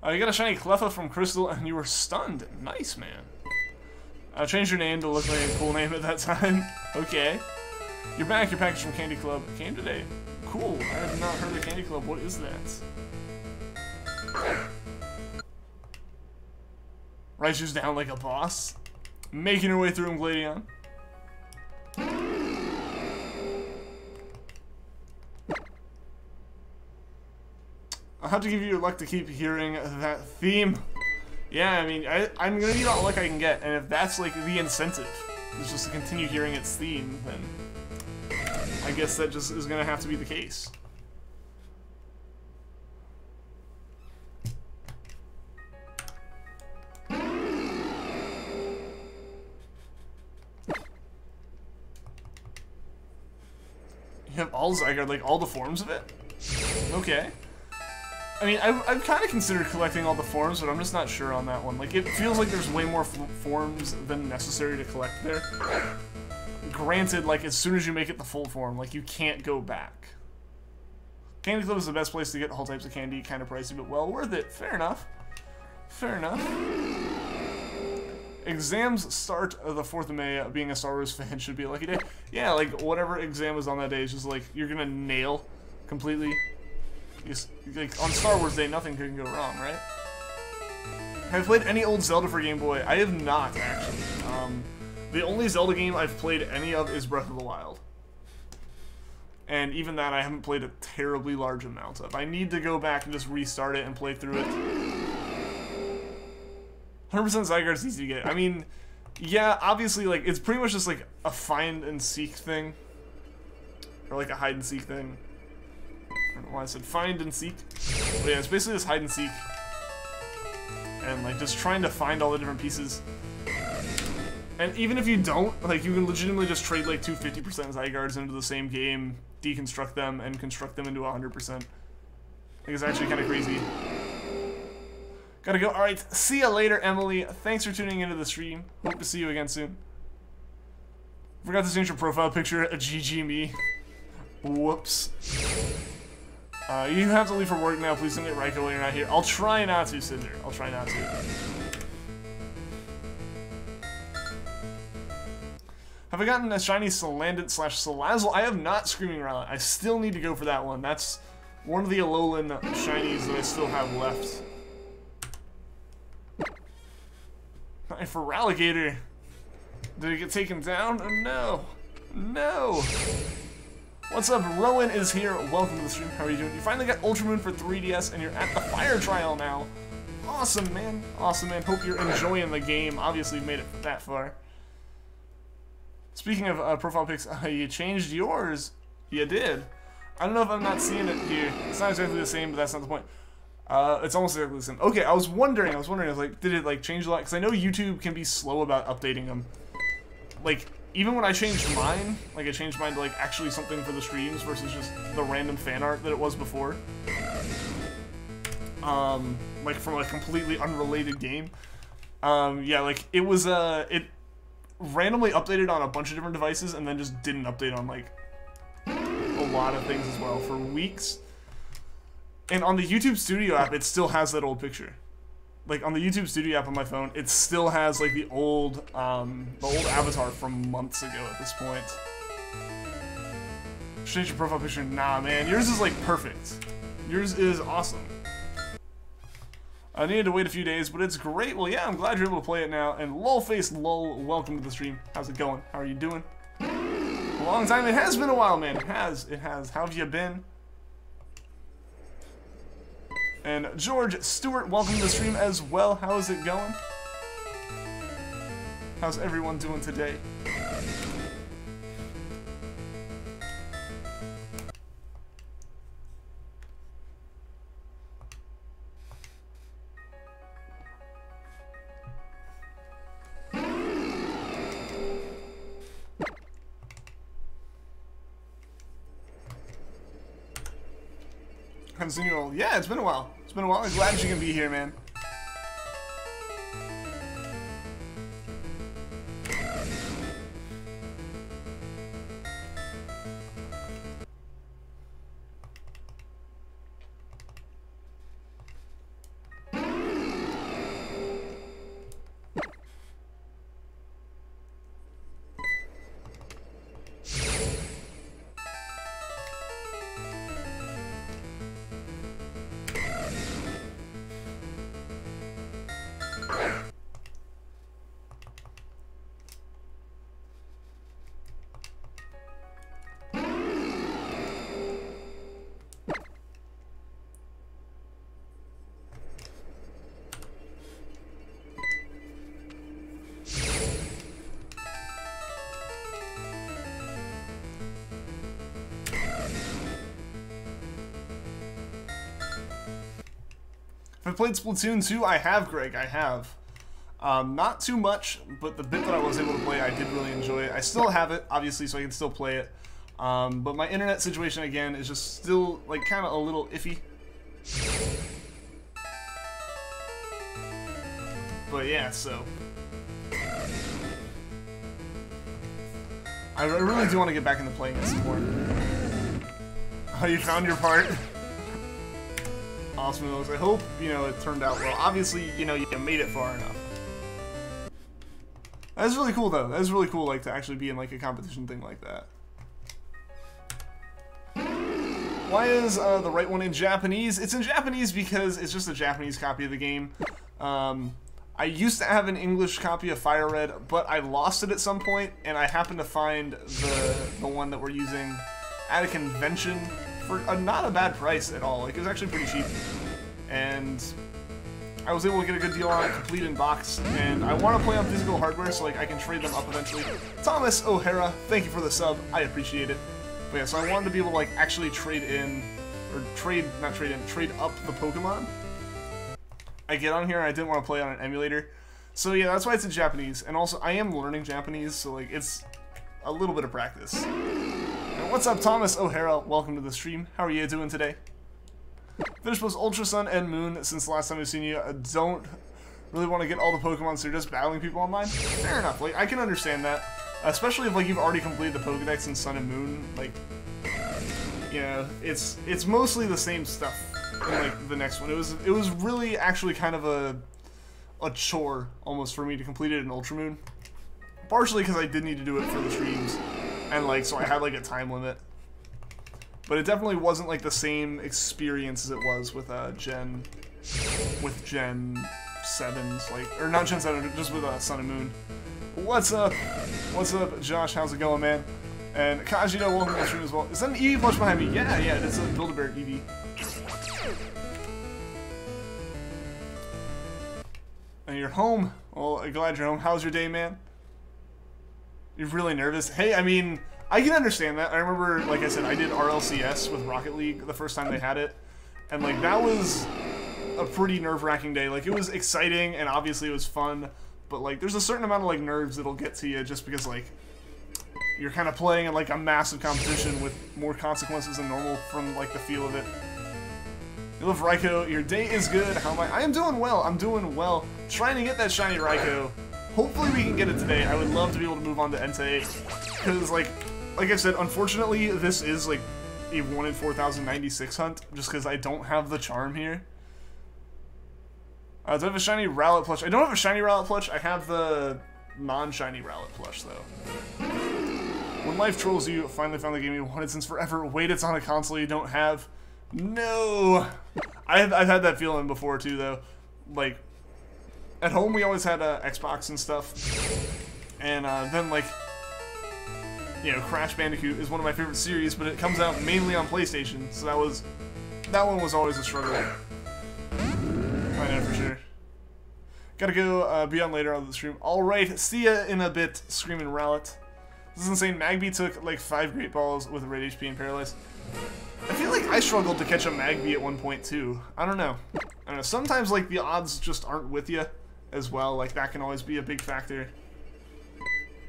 You got a shiny Cleffa from Crystal and you were stunned. Nice, man. Changed your name to look like a cool name at that time. Okay. You're back. Your package from Candy Club came today. Cool. I have not heard of Candy Club. What is that? Raichu's down like a boss. Making her way through him, Gladion. I'll have to give you your luck to keep hearing that theme. Yeah, I mean, I'm gonna need all the luck I can get, and if that's like the incentive, is just to continue hearing its theme, then I guess that just is gonna have to be the case. You have all Zygarde, like all the forms of it? Okay. I mean, I've kind of considered collecting all the forms, but I'm just not sure on that one. Like, it feels like there's way more forms than necessary to collect there. Granted, like, as soon as you make it the full form, like, you can't go back. Candy Club is the best place to get all types of candy, kind of pricey, but well worth it. Fair enough. Fair enough. Exams start the 4th of May. Being a Star Wars fan should be a lucky day. Yeah, like, whatever exam is on that day is just, like, you're gonna nail completely. Just, like, on Star Wars Day, nothing can go wrong, right? Have I played any old Zelda for Game Boy? I have not, actually. The only Zelda game I've played any of is Breath of the Wild. And even that I haven't played a terribly large amount of. I need to go back and just restart it and play through it. 100% Zygarde is easy to get. I mean, yeah, obviously, like, it's pretty much just, like, a find and seek thing. Or, like, a hide and seek thing. I don't know why I said find and seek. But yeah, it's basically just hide and seek. And, like, just trying to find all the different pieces. And even if you don't, like, you can legitimately just trade, like, two 50% Zygardes into the same game, deconstruct them, and construct them into 100%. I think it's actually kind of crazy. Gotta go. Alright, see ya later, Emily. Thanks for tuning into the stream. Hope to see you again soon. Forgot to change your profile picture. A GG me. Whoops. You have to leave for work now. Please don't get Raikou while you're not here. I'll try not to, Cinder. I'll try not to. Have I gotten a shiny Salandit / Salazzle? I have not, Screaming Rowlet. I still need to go for that one. That's one of the Alolan shinies that I still have left. For Ralligator. Did it get taken down? No. No. What's up? Rowan is here. Welcome to the stream. How are you doing? You finally got Ultramoon for 3DS and you're at the fire trial now. Awesome, man. Awesome, man. Hope you're enjoying the game. Obviously, you made it that far. Speaking of profile pics, you changed yours. You did. I don't know if I'm not seeing it here. It's not exactly the same, but that's not the point. It's almost exactly the same. Okay, I was wondering, I was like, did it, like, change a lot? Because I know YouTube can be slow about updating them. Like, even when I changed mine, like, I changed mine to, like, actually something for the streams versus just the random fan art that it was before. Like, from a completely unrelated game. Yeah, like, it was, it randomly updated on a bunch of different devices and then just didn't update on, like, a lot of things as well for weeks. And on the YouTube Studio app, it still has that old picture. Like, on the YouTube Studio app on my phone, it still has, like, the old avatar from months ago at this point. Change your profile picture? Nah, man. Yours is, like, perfect. Yours is awesome. I needed to wait a few days, but it's great. Well, yeah, I'm glad you're able to play it now. And Lolface Lol, welcome to the stream. How's it going? How are you doing? A long time. It has been a while, man. It has. It has. How have you been? And George Stewart, welcome to the stream as well. How is it going? How's everyone doing today? Haven't seen you all. Yeah, it's been a while. It's been a while. I'm glad you can be here, man. If I played Splatoon 2, I have, Greg, I have. Not too much, but the bit that I was able to play, I did really enjoy it. I still have it, obviously, so I can still play it. But my internet situation, again, is just still, like, kind of a little iffy. But yeah, so... I really do want to get back into playing it some more. Oh, you found your part? Awesome, Looks. I hope, you know, it turned out well. Obviously, you know, you made it far enough. That's really cool, though. That's really cool, like, to actually be in, like, a competition thing like that. Why is the right one in Japanese? It's in Japanese because it's just a Japanese copy of the game. I used to have an English copy of Fire Red, but I lost it at some point, and I happened to find the one that we're using at a convention for not a bad price at all. Like, it was actually pretty cheap, and I was able to get a good deal on it, complete in box, and I want to play on physical hardware so like I can trade them up eventually. Thomas O'Hara, thank you for the sub. I appreciate it. But yeah, so I wanted to be able to like actually trade in, or trade up the Pokemon. I get on here and I didn't want to play on an emulator. So yeah, that's why it's in Japanese. And also, I am learning Japanese, so like it's a little bit of practice. And what's up, Thomas O'Hara? Welcome to the stream. How are you doing today? Finished both Ultra Sun and Moon since the last time I've seen you. I don't really want to get all the Pokemon, so you're just battling people online. Fair enough. Like, I can understand that. Especially if like you've already completed the Pokedex in Sun and Moon. Like, you know, it's mostly the same stuff. In, like, the next one. It was really actually kind of a chore almost for me to complete it in Ultra Moon. Partially because I did need to do it for the streams, and like so I had like a time limit. But it definitely wasn't like the same experience as it was with Gen 7's, like, or not Gen 7, just with Sun and Moon. What's up? What's up, Josh? How's it going, man? And Kajito, welcome to the stream as well. Is that an Eevee plush behind me? Yeah, it's a Build-A-Bear Eevee. And you're home. Well, I'm glad you're home. How's your day, man? You're really nervous? Hey, I mean, I can understand that. I remember, like I said, I did RLCS with Rocket League the first time they had it. And, like, that was a pretty nerve-wracking day. Like, it was exciting, and obviously it was fun. But, like, there's a certain amount of, like, nerves that'll get to you just because, like, you're kind of playing in, like, a massive competition with more consequences than normal from, like, the feel of it. You love Raikou. Your day is good. How am I? I am doing well. I'm doing well. Trying to get that shiny Raikou. Hopefully we can get it today. I would love to be able to move on to Entei. Because, like I said, unfortunately, this is, like, a 1 in 4,096 hunt. Just because I don't have the charm here. Do I have a shiny Rowlet plush? I don't have a shiny Rowlet plush. I have the non-shiny Rowlet plush, though. When life trolls you, finally found the game you wanted since forever. Wait, it's on a console you don't have. No! I've had that feeling before, too, though. Like, at home we always had Xbox and stuff. And then, like, you know, Crash Bandicoot is one of my favorite series, but it comes out mainly on PlayStation, so that one was always a struggle. I know for sure. Gotta go be on later on the stream. Alright, see ya in a bit, Screaming Rowlet. This is insane. Magby took like 5 Great Balls with Red HP and Paralyzed. I feel like I struggled to catch a Magby at one point too. I don't know. Sometimes like the odds just aren't with you as well. Like that can always be a big factor.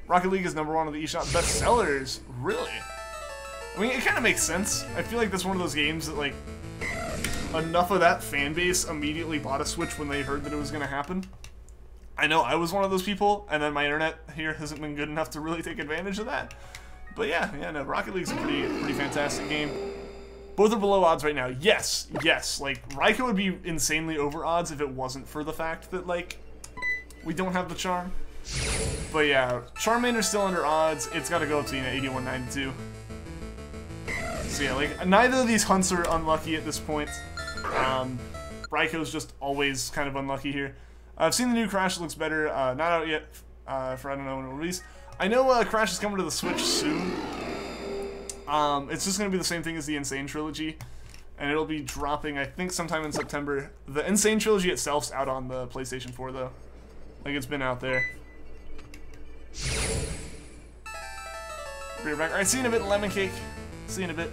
Rocket League is #1 on the eShop bestsellers. Really? I mean, it kind of makes sense. I feel like that's one of those games that like enough of that fan base immediately bought a Switch when they heard that it was going to happen. I know I was one of those people, and then my internet here hasn't been good enough to really take advantage of that. But yeah, no, Rocket League's a pretty fantastic game. Both are below odds right now. Yes. Like, Raikou would be insanely over odds if it wasn't for the fact that, like, we don't have the charm. But yeah, Charmander's still under odds. It's got to go up to, 81.92. So yeah, like, neither of these hunts are unlucky at this point. Raikou's just always kind of unlucky here. I've seen the new Crash, it looks better. Not out yet for I don't know when it'll release. I know Crash is coming to the Switch soon. It's just going to be the same thing as the Insane Trilogy. And it'll be dropping, I think, sometime in September. The Insane Trilogy itself's out on the PlayStation 4, though. Like, it's been out there. Be right back. Alright, see you in a bit, Lemon Cake. See you in a bit.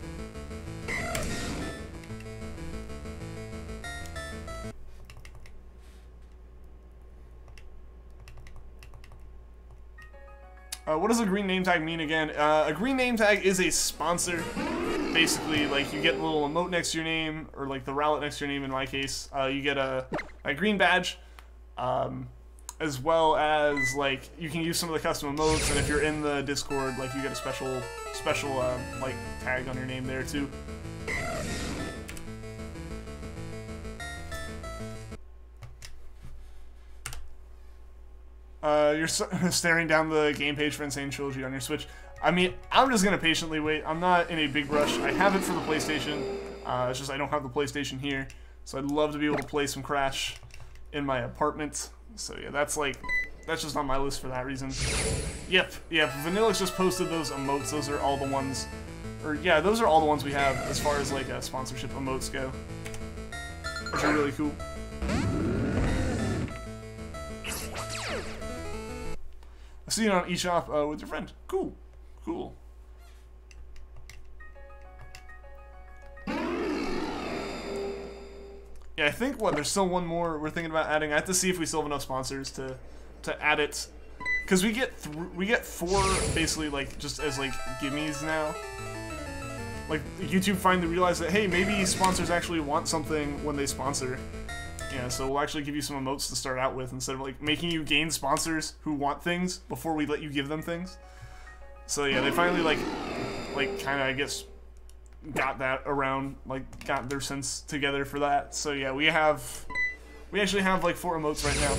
What does a green name tag mean again? A green name tag is a sponsor. Basically, like, you get a little emote next to your name, or like the Rowlet next to your name in my case. You get a green badge, as well as, like, you can use some of the custom emotes, and if you're in the Discord, like, you get a special, like, tag on your name there, too. You're staring down the game page for Insane Trilogy on your Switch. I mean, I'm just gonna patiently wait. I'm not in a big rush. I have it for the PlayStation. It's just I don't have the PlayStation here. So I'd love to be able to play some Crash in my apartment. So yeah, that's just on my list for that reason. Yep, Vanillix just posted those emotes. Those are all the ones, or yeah, those are all the ones we have as far as like sponsorship emotes go, which are really cool. I see it on eShop with your friend. Cool. Cool. Yeah, I think, there's still one more we're thinking about adding. I have to see if we still have enough sponsors to add it. Because we get 4, basically, like, just as, like, gimmies now. Like, YouTube finally realized that, hey, maybe sponsors actually want something when they sponsor. Yeah, so we'll actually give you some emotes to start out with instead of, like, making you gain sponsors who want things before we let you give them things. So, yeah, they finally, like kind of, I guess, got that around, like, got their sense together for that. So, yeah, we actually have, like, 4 emotes right now.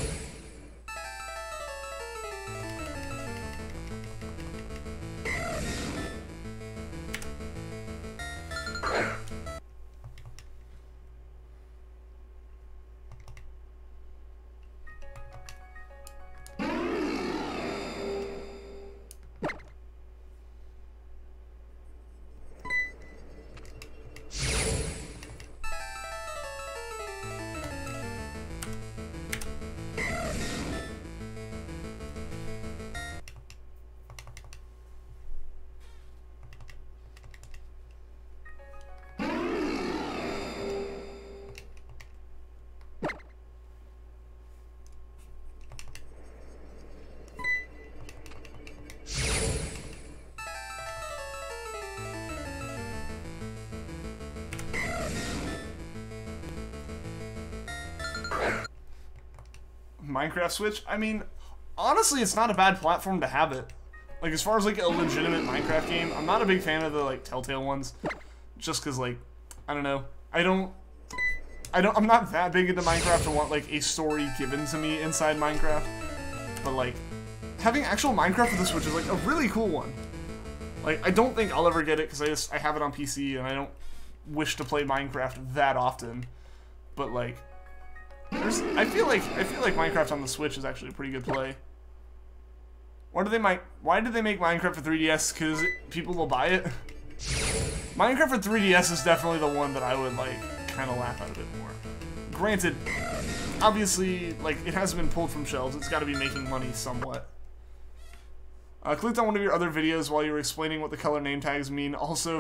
Minecraft Switch? I mean, honestly, it's not a bad platform to have it. Like, as far as, like, a legitimate Minecraft game, I'm not a big fan of the, like, Telltale ones. Just because, like, I don't know. I'm not that big into Minecraft to want, like, a story given to me inside Minecraft. But, like, having actual Minecraft for the Switch is, like, a really cool one. Like, I don't think I'll ever get it because I have it on PC and I don't wish to play Minecraft that often. But, like, I feel like Minecraft on the Switch is actually a pretty good play. Why did they make Minecraft for 3DS? Because people will buy it. Minecraft for 3DS is definitely the one that I would like kind of laugh at a bit more. Granted, obviously, like it hasn't been pulled from shelves. It's got to be making money somewhat. Clicked on one of your other videos while you were explaining what the color name tags mean. Also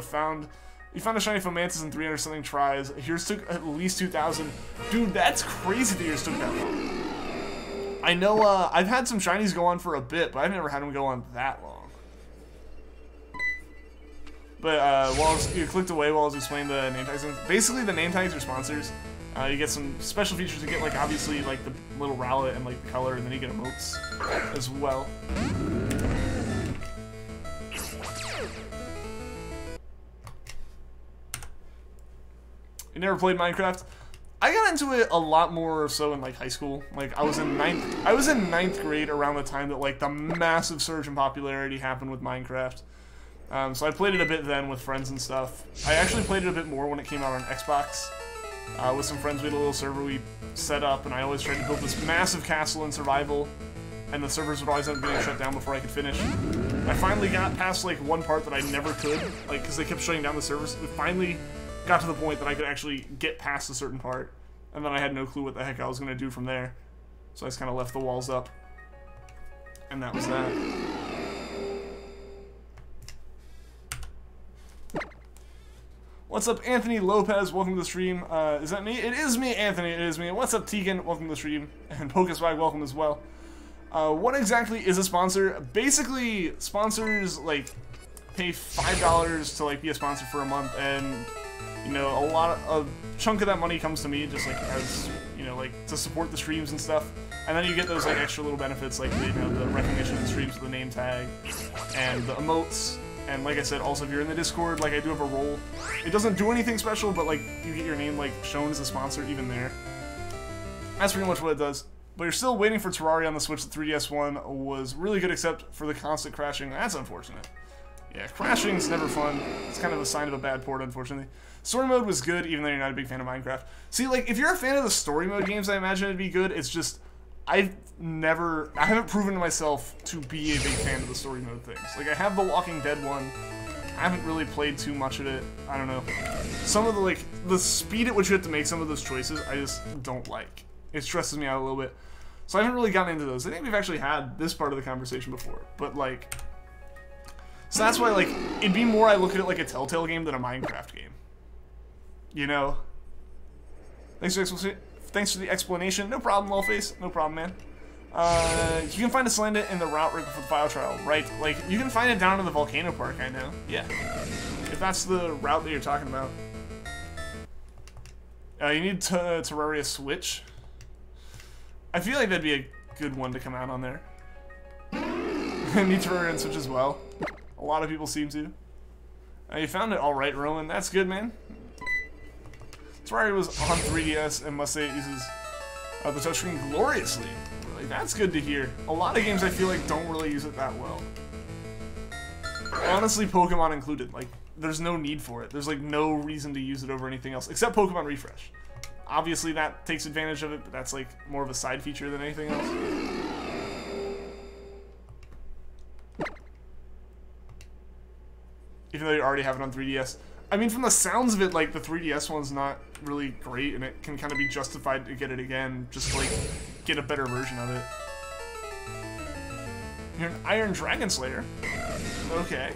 you found a shiny Fomantis in 300 something tries. Yours took at least 2,000. Dude, that's crazy that yours took that long. I know, I've had some shinies go on for a bit, but I've never had them go on that long. But, you clicked away while I was explaining the name tags. Basically, the name tags are sponsors. You get some special features to get, like, obviously, like, the little Rowlet and, like, the color, and then you get emotes as well. You never played Minecraft? I got into it a lot more so in like high school. Like I was in ninth grade around the time that like the massive surge in popularity happened with Minecraft. So I played it a bit then with friends and stuff. I actually played it a bit more when it came out on Xbox. With some friends, we had a little server we set up, and I always tried to build this massive castle in survival, and the servers would always end up getting shut down before I could finish. I finally got past like one part that I never could, like because they kept shutting down the servers. We finally got to the point that I could actually get past a certain part, and then I had no clue what the heck I was going to do from there. So I just kind of left the walls up, and that was that. What's up, Anthony Lopez? Welcome to the stream. Is that me? It is me, Anthony. It is me. What's up, Tegan? Welcome to the stream. And Pokeswag, welcome as well. What exactly is a sponsor? Basically, sponsors like pay $5 to like be a sponsor for a month, and you know, a chunk of that money comes to me, just like as you know, like to support the streams and stuff. And then you get those like extra little benefits, like you know, the recognition of the streams with the name tag and the emotes. And like I said, also if you're in the Discord, like I do have a role. It doesn't do anything special, but like you get your name like shown as a sponsor even there. That's pretty much what it does. But you're still waiting for Terraria on the Switch. The 3DS one was really good except for the constant crashing. That's unfortunate. Yeah, crashing's never fun. It's kind of a sign of a bad port, unfortunately. Story mode was good, even though you're not a big fan of Minecraft. See, like, if you're a fan of the story mode games, I imagine it'd be good. It's just, I haven't proven to myself to be a big fan of the story mode things. Like, I have the Walking Dead one. I haven't really played too much of it. I don't know. Some of the, like, the speed at which you have to make some of those choices, I just don't like. It stresses me out a little bit. So I haven't really gotten into those. I think we've actually had this part of the conversation before, but, like... So that's why, like, it'd be more I look at it like a Telltale game than a Minecraft game. You know? Thanks for the explanation. No problem, Lolface. No problem, man. You can find a Salandit in the route right before the file trial, right? Like, you can find it down in the Volcano Park, I know. Yeah. If that's the route that you're talking about. You need Terraria Switch. I feel like that'd be a good one to come out on there. Need Terraria and Switch as well. A lot of people seem to. You found it alright, Rowan. That's good, man. Terraria was on 3DS, and must say it uses the touchscreen gloriously. Like, that's good to hear. A lot of games I feel like don't really use it that well. Honestly, Pokemon included. Like, there's no need for it. There's like no reason to use it over anything else, except Pokemon Refresh. Obviously, that takes advantage of it, but that's like more of a side feature than anything else. Even though you already have it on 3DS. I mean, from the sounds of it, like, the 3DS one's not really great, and it can kind of be justified to get it again, just to, like, get a better version of it. You're an Iron Dragon Slayer. Okay.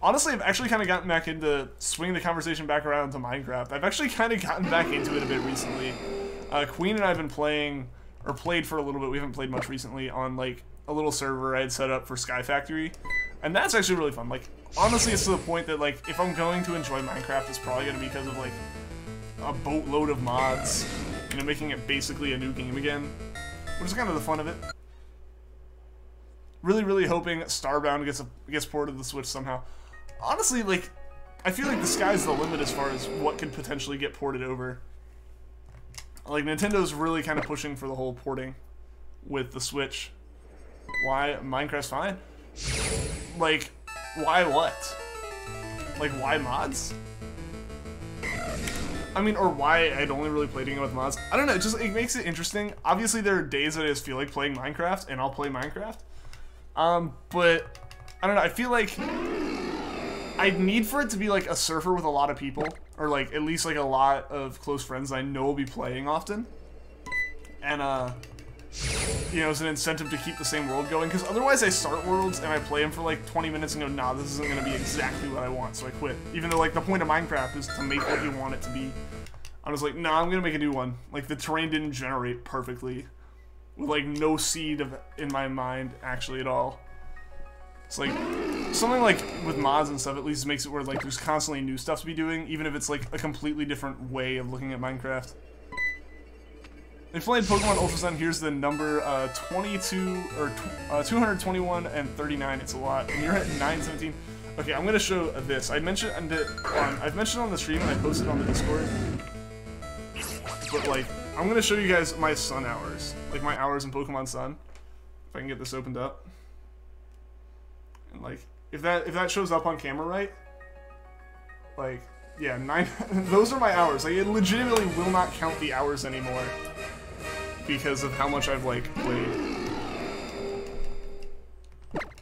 Honestly, I've actually kind of gotten back into swinging the conversation back around to Minecraft. I've actually kind of gotten back into it a bit recently. Queen and I have been playing, or played for a little bit, we haven't played much recently, on, like, a little server I had set up for Sky Factory, and that's actually really fun. Like, honestly, it's to the point that, like, if I'm going to enjoy Minecraft, it's probably going to be because of, like, a boatload of mods, you know, making it basically a new game again, which is kind of the fun of it. Really, really hoping Starbound gets ported to the Switch somehow. Honestly, like, I feel like the sky's the limit as far as what could potentially get ported over. Like, Nintendo's really kind of pushing for the whole porting with the Switch. Why? Minecraft's fine. Like, why what? Like, why mods? I mean, or why I'd only really played it with mods. I don't know, it makes it interesting. Obviously, there are days that I just feel like playing Minecraft, and I'll play Minecraft. But, I don't know, I feel like I'd need for it to be, like, a server with a lot of people, or, like, at least, like, a lot of close friends that I know will be playing often. And, you know, as an incentive to keep the same world going, because otherwise I start worlds and I play them for like 20 minutes and go, nah, this isn't going to be exactly what I want, so I quit. Even though, like, the point of Minecraft is to make what you want it to be. I was like, nah, I'm going to make a new one. Like, the terrain didn't generate perfectly, with, like, no seed in my mind, actually, at all. It's like, something like with mods and stuff at least makes it where, like, there's constantly new stuff to be doing, even if it's, like, a completely different way of looking at Minecraft. They played Pokemon Ultra Sun. Here's the number 22 or 221 and 39. It's a lot, and you're at 917. Okay, I'm gonna show this. I've mentioned on the stream and I posted on the Discord. But like, I'm gonna show you guys my Sun hours, like my hours in Pokemon Sun. If I can get this opened up, and like, if that shows up on camera right, like, yeah, 9. Those are my hours. Like, it legitimately will not count the hours anymore, because of how much I've, like, played.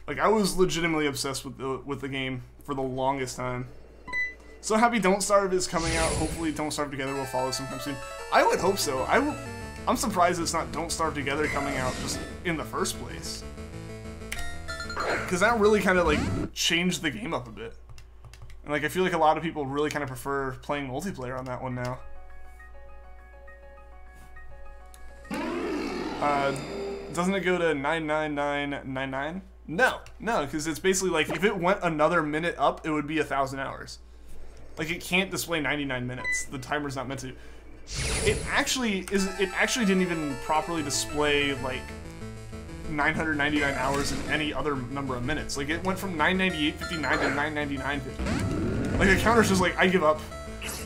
Like, I was legitimately obsessed with the game for the longest time. So happy Don't Starve is coming out. Hopefully Don't Starve Together will follow sometime soon. I would hope so. I'm surprised it's not Don't Starve Together coming out just in the first place. Because that really kind of, like, changed the game up a bit. And, like, I feel like a lot of people really kind of prefer playing multiplayer on that one now. Doesn't it go to 99999? No, because it's basically like if it went another minute up, it would be 1,000 hours. Like it can't display 99 minutes. The timer's not meant to. It actually didn't even properly display like 999 hours in any other number of minutes. Like it went from 998.59 to 999.50. Like the counter's just like, I give up.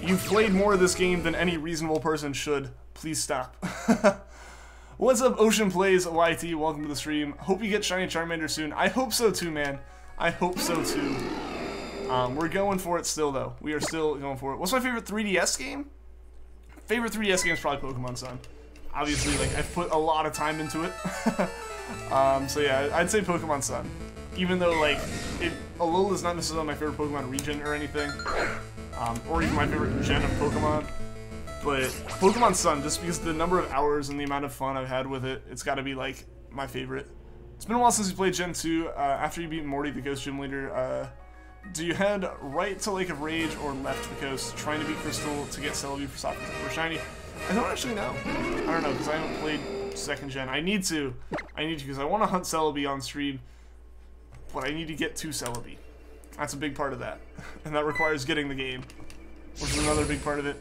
You've played more of this game than any reasonable person should. Please stop. What's up, Ocean Plays YT? Welcome to the stream. Hope you get Shiny Charmander soon. I hope so too, man. I hope so too. We're going for it still, though. We are still going for it. What's my favorite 3DS game? Favorite 3DS game is probably Pokemon Sun. Obviously, like, I've put a lot of time into it. So yeah, I'd say Pokemon Sun. Even though, like, Alola is not necessarily my favorite Pokemon region or anything. Or even my favorite gen of Pokemon. But Pokemon Sun, just because the number of hours and the amount of fun I've had with it, it's got to be, like, my favorite. It's been a while since we played Gen 2. After you beat Morty, the Ghost Gym Leader, do you head right to Lake of Rage or left the coast, trying to beat Crystal to get Celebi for Shiny? I don't actually know. I don't know, because I haven't played 2nd Gen. I need to, because I want to hunt Celebi on stream, but I need to get to Celebi. That's a big part of that. And that requires getting the game, which is another big part of it.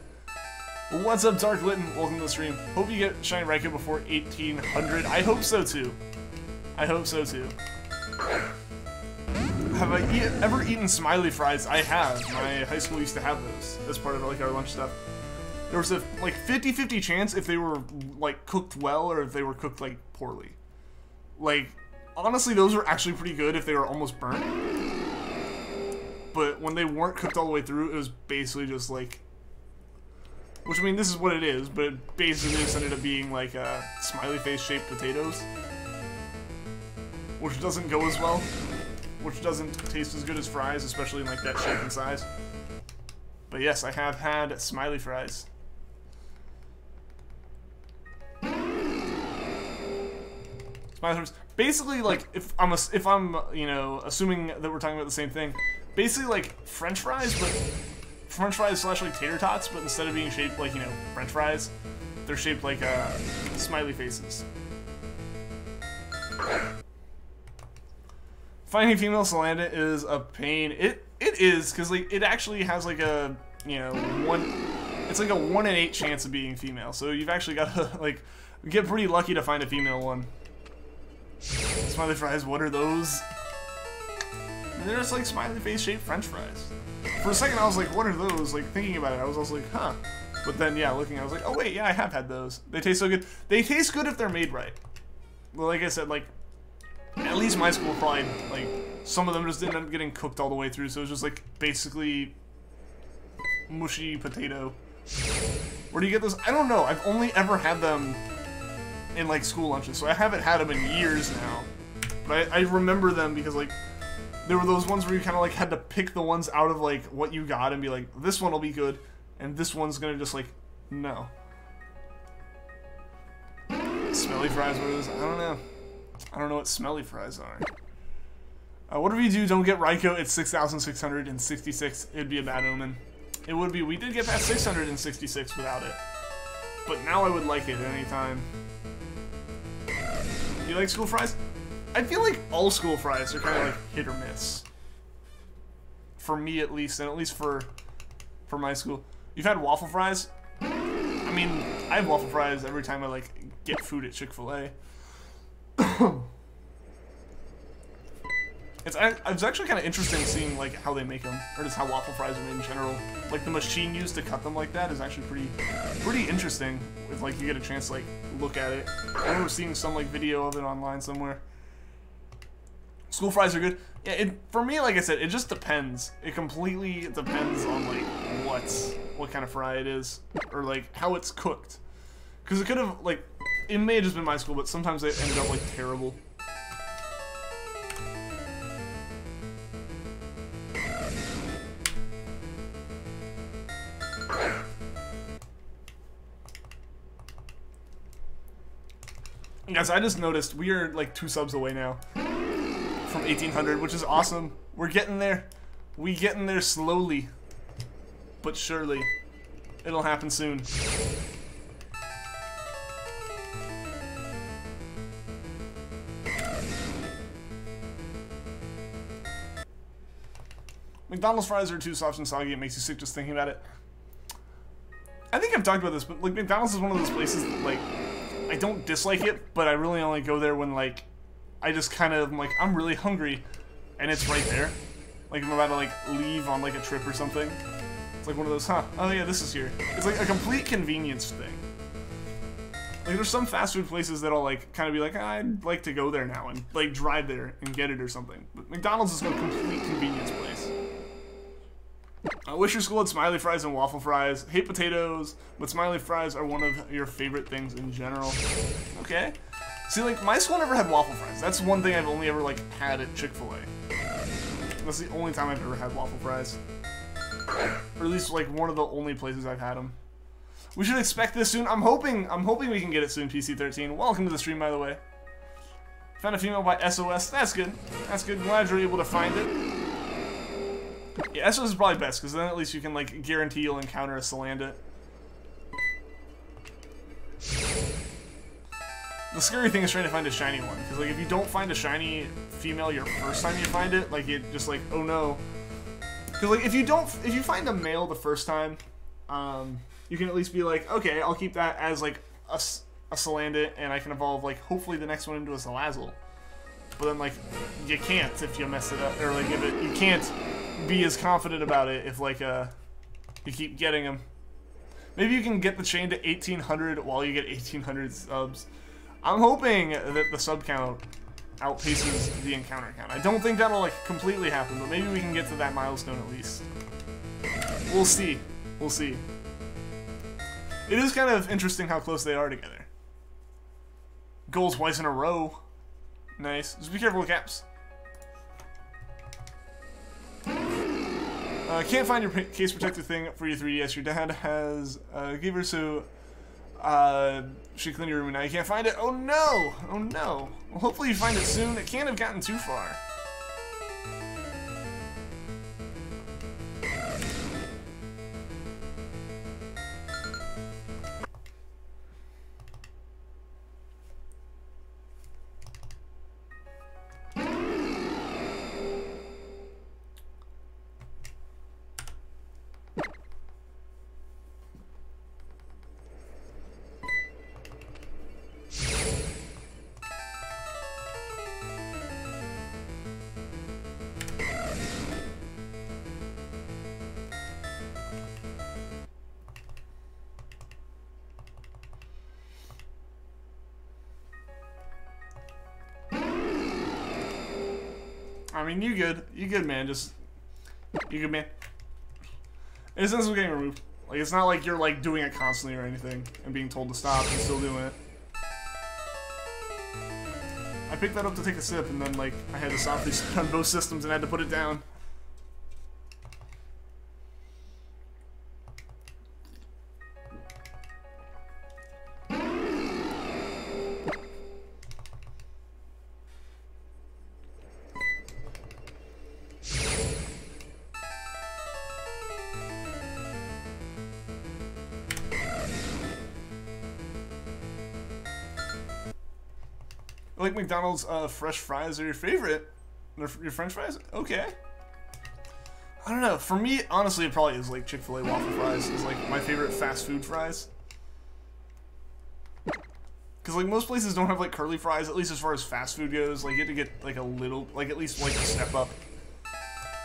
What's up, Dark Litton? Welcome to the stream. Hope you get Shiny Raikou before 1800. I hope so too. I hope so too. Have I ever eaten smiley fries? I have. My high school used to have those as part of like our lunch stuff. There was a like 50-50 chance if they were like cooked well or if they were cooked like poorly. Like honestly, those were actually pretty good if they were almost burnt. But when they weren't cooked all the way through, it was basically just like. Which, I mean, this is what it is, but it basically just ended up being, like, smiley face-shaped potatoes. Which doesn't go as well. Which doesn't taste as good as fries, especially in, like, that shape and size. But yes, I have had smiley fries. Smiley fries. Basically, like, if I'm, you know, assuming that we're talking about the same thing, basically, like, French fries, but... French fries / like tater tots, but instead of being shaped like, you know, French fries, they're shaped like smiley faces. Finding female Solanda is a pain. It is, because like it actually has like a, you know, it's like a 1 in 8 chance of being female. So you've actually got to like get pretty lucky to find a female one. Smiley fries, what are those? They're just like smiley face shaped French fries. For a second, I was like, what are those? Like, thinking about it, I was also like, huh. But then, yeah, looking, I was like, oh, wait, yeah, I have had those. They taste so good. They taste good if they're made right. Well, like I said, like, at least my school probably, like, some of them just didn't end up getting cooked all the way through, so it was just, like, basically mushy potato. Where do you get those? I don't know. I've only ever had them in, like, school lunches, so I haven't had them in years now. But I remember them because, like, there were those ones where you kind of like had to pick the ones out of like what you got and be like, this one will be good, and this one's gonna just like, no. Smelly fries, what is? I don't know. I don't know what smelly fries are. Whatever you do, don't get Raikou at 6,666. It'd be a bad omen. It would be. We did get past 666 without it, but now I would like it anytime. Do you like school fries? I feel like all school fries are kind of like hit or miss. For me, at least, and at least for my school. You've had waffle fries? I mean, I have waffle fries every time I like get food at Chick-fil-A. It's actually kind of interesting seeing like how they make them, or just how waffle fries are made in general. Like the machine used to cut them like that is actually pretty interesting. If like you get a chance to like look at it. I remember seeing some like video of it online somewhere. School fries are good. Yeah, for me, like I said, it just depends. It completely depends on like what kind of fry it is, or like how it's cooked. Because it could have like, it may have just been my school, but sometimes they ended up like terrible. Guys, I just noticed we are like 2 subs away now from 1,800, which is awesome. We're getting there. We getting there slowly, but surely. It'll happen soon. McDonald's fries are too soft and soggy. It makes you sick just thinking about it. I think I've talked about this, but like McDonald's is one of those places that like I don't dislike it, but I really only go there when like I just kind of like I'm really hungry, and it's right there. Like I'm about to like leave on like a trip or something. It's like one of those, huh? Oh yeah, this is here. It's like a complete convenience thing. Like there's some fast food places that'll like kind of be like, I'd like to go there now and like drive there and get it or something. But McDonald's is a complete convenience place. I wish your school had smiley fries and waffle fries. Hate potatoes, but smiley fries are one of your favorite things in general. Okay. See, like my school never had waffle fries. That's one thing I've only ever like had at Chick-fil-A. That's the only time I've ever had waffle fries. Or at least like one of the only places I've had them. We should expect this soon. I'm hoping we can get it soon, PC13. Welcome to the stream, by the way. Found a female by SOS. That's good. That's good. Glad you're able to find it. Yeah, SOS is probably best, because then at least you can, like, guarantee you'll encounter a Salandit. The scary thing is trying to find a shiny one, because, like, if you don't find a shiny female your first time you find it, like, it just, like, oh no. Because, like, if you find a male the first time, you can at least be like, okay, I'll keep that as, like, a Salandit, and I can evolve, like, hopefully the next one into a Salazzle. But then, like, you can't if you mess it up, or, like, you can't be as confident about it if, like, you keep getting them. Maybe you can get the chain to 1,800 while you get 1,800 subs. I'm hoping that the sub count outpaces the encounter count. I don't think that'll, like, completely happen, but maybe we can get to that milestone at least. We'll see. We'll see. It is kind of interesting how close they are together. Goals twice in a row. Nice. Just be careful with caps. Can't find your case protector thing for your 3DS. Your dad has gave her so she cleaned your room and now you can't find it. Oh no! Oh no! Well, hopefully you find it soon. It can't have gotten too far. I mean, you good. You good, man. Just... You good, man. It's since getting removed. Like, it's not like you're, like, doing it constantly or anything and being told to stop and still doing it. I picked that up to take a sip and then, like, I had to softly sit on both systems and had to put it down. Like McDonald's fresh fries are your favorite? Your French fries? Okay. I don't know. For me, honestly, it probably is like Chick-fil-A waffle fries is like my favorite fast food fries. Because like most places don't have like curly fries, at least as far as fast food goes. Like you have to get like a little, like at least like a step up.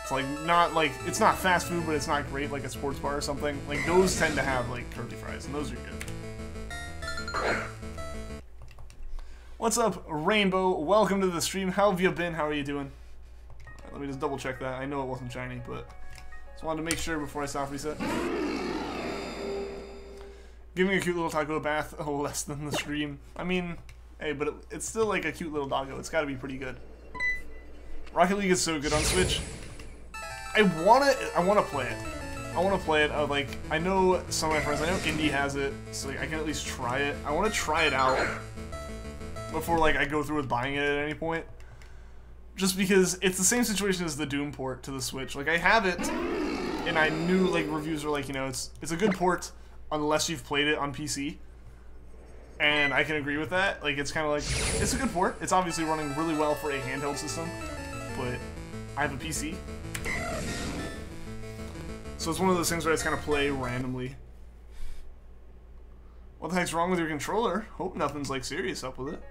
It's like not like, it's not fast food, but it's not great like a sports bar or something. Like those tend to have like curly fries, and those are good. What's up, Rainbow? Welcome to the stream. How have you been? How are you doing? Right, let me just double check that. I know it wasn't shiny, but just wanted to make sure before I soft reset. Giving a cute little taco a bath, oh, less than the stream. I mean, hey, but it's still like a cute little doggo. It's got to be pretty good. Rocket League is so good on Switch. I want to play it. I want to play it. Like, I know some of my friends. I know Indy has it, so like, I can at least try it. I want to try it out before like I go through with buying it at any point. Just because it's the same situation as the Doom port to the Switch. Like I have it, and I knew like reviews were like, you know, it's a good port unless you've played it on PC. And I can agree with that. Like it's kind of like, it's a good port. It's obviously running really well for a handheld system, but I have a PC. So it's one of those things where I just kind of play randomly. What the heck's wrong with your controller? Hope nothing's like serious up with it.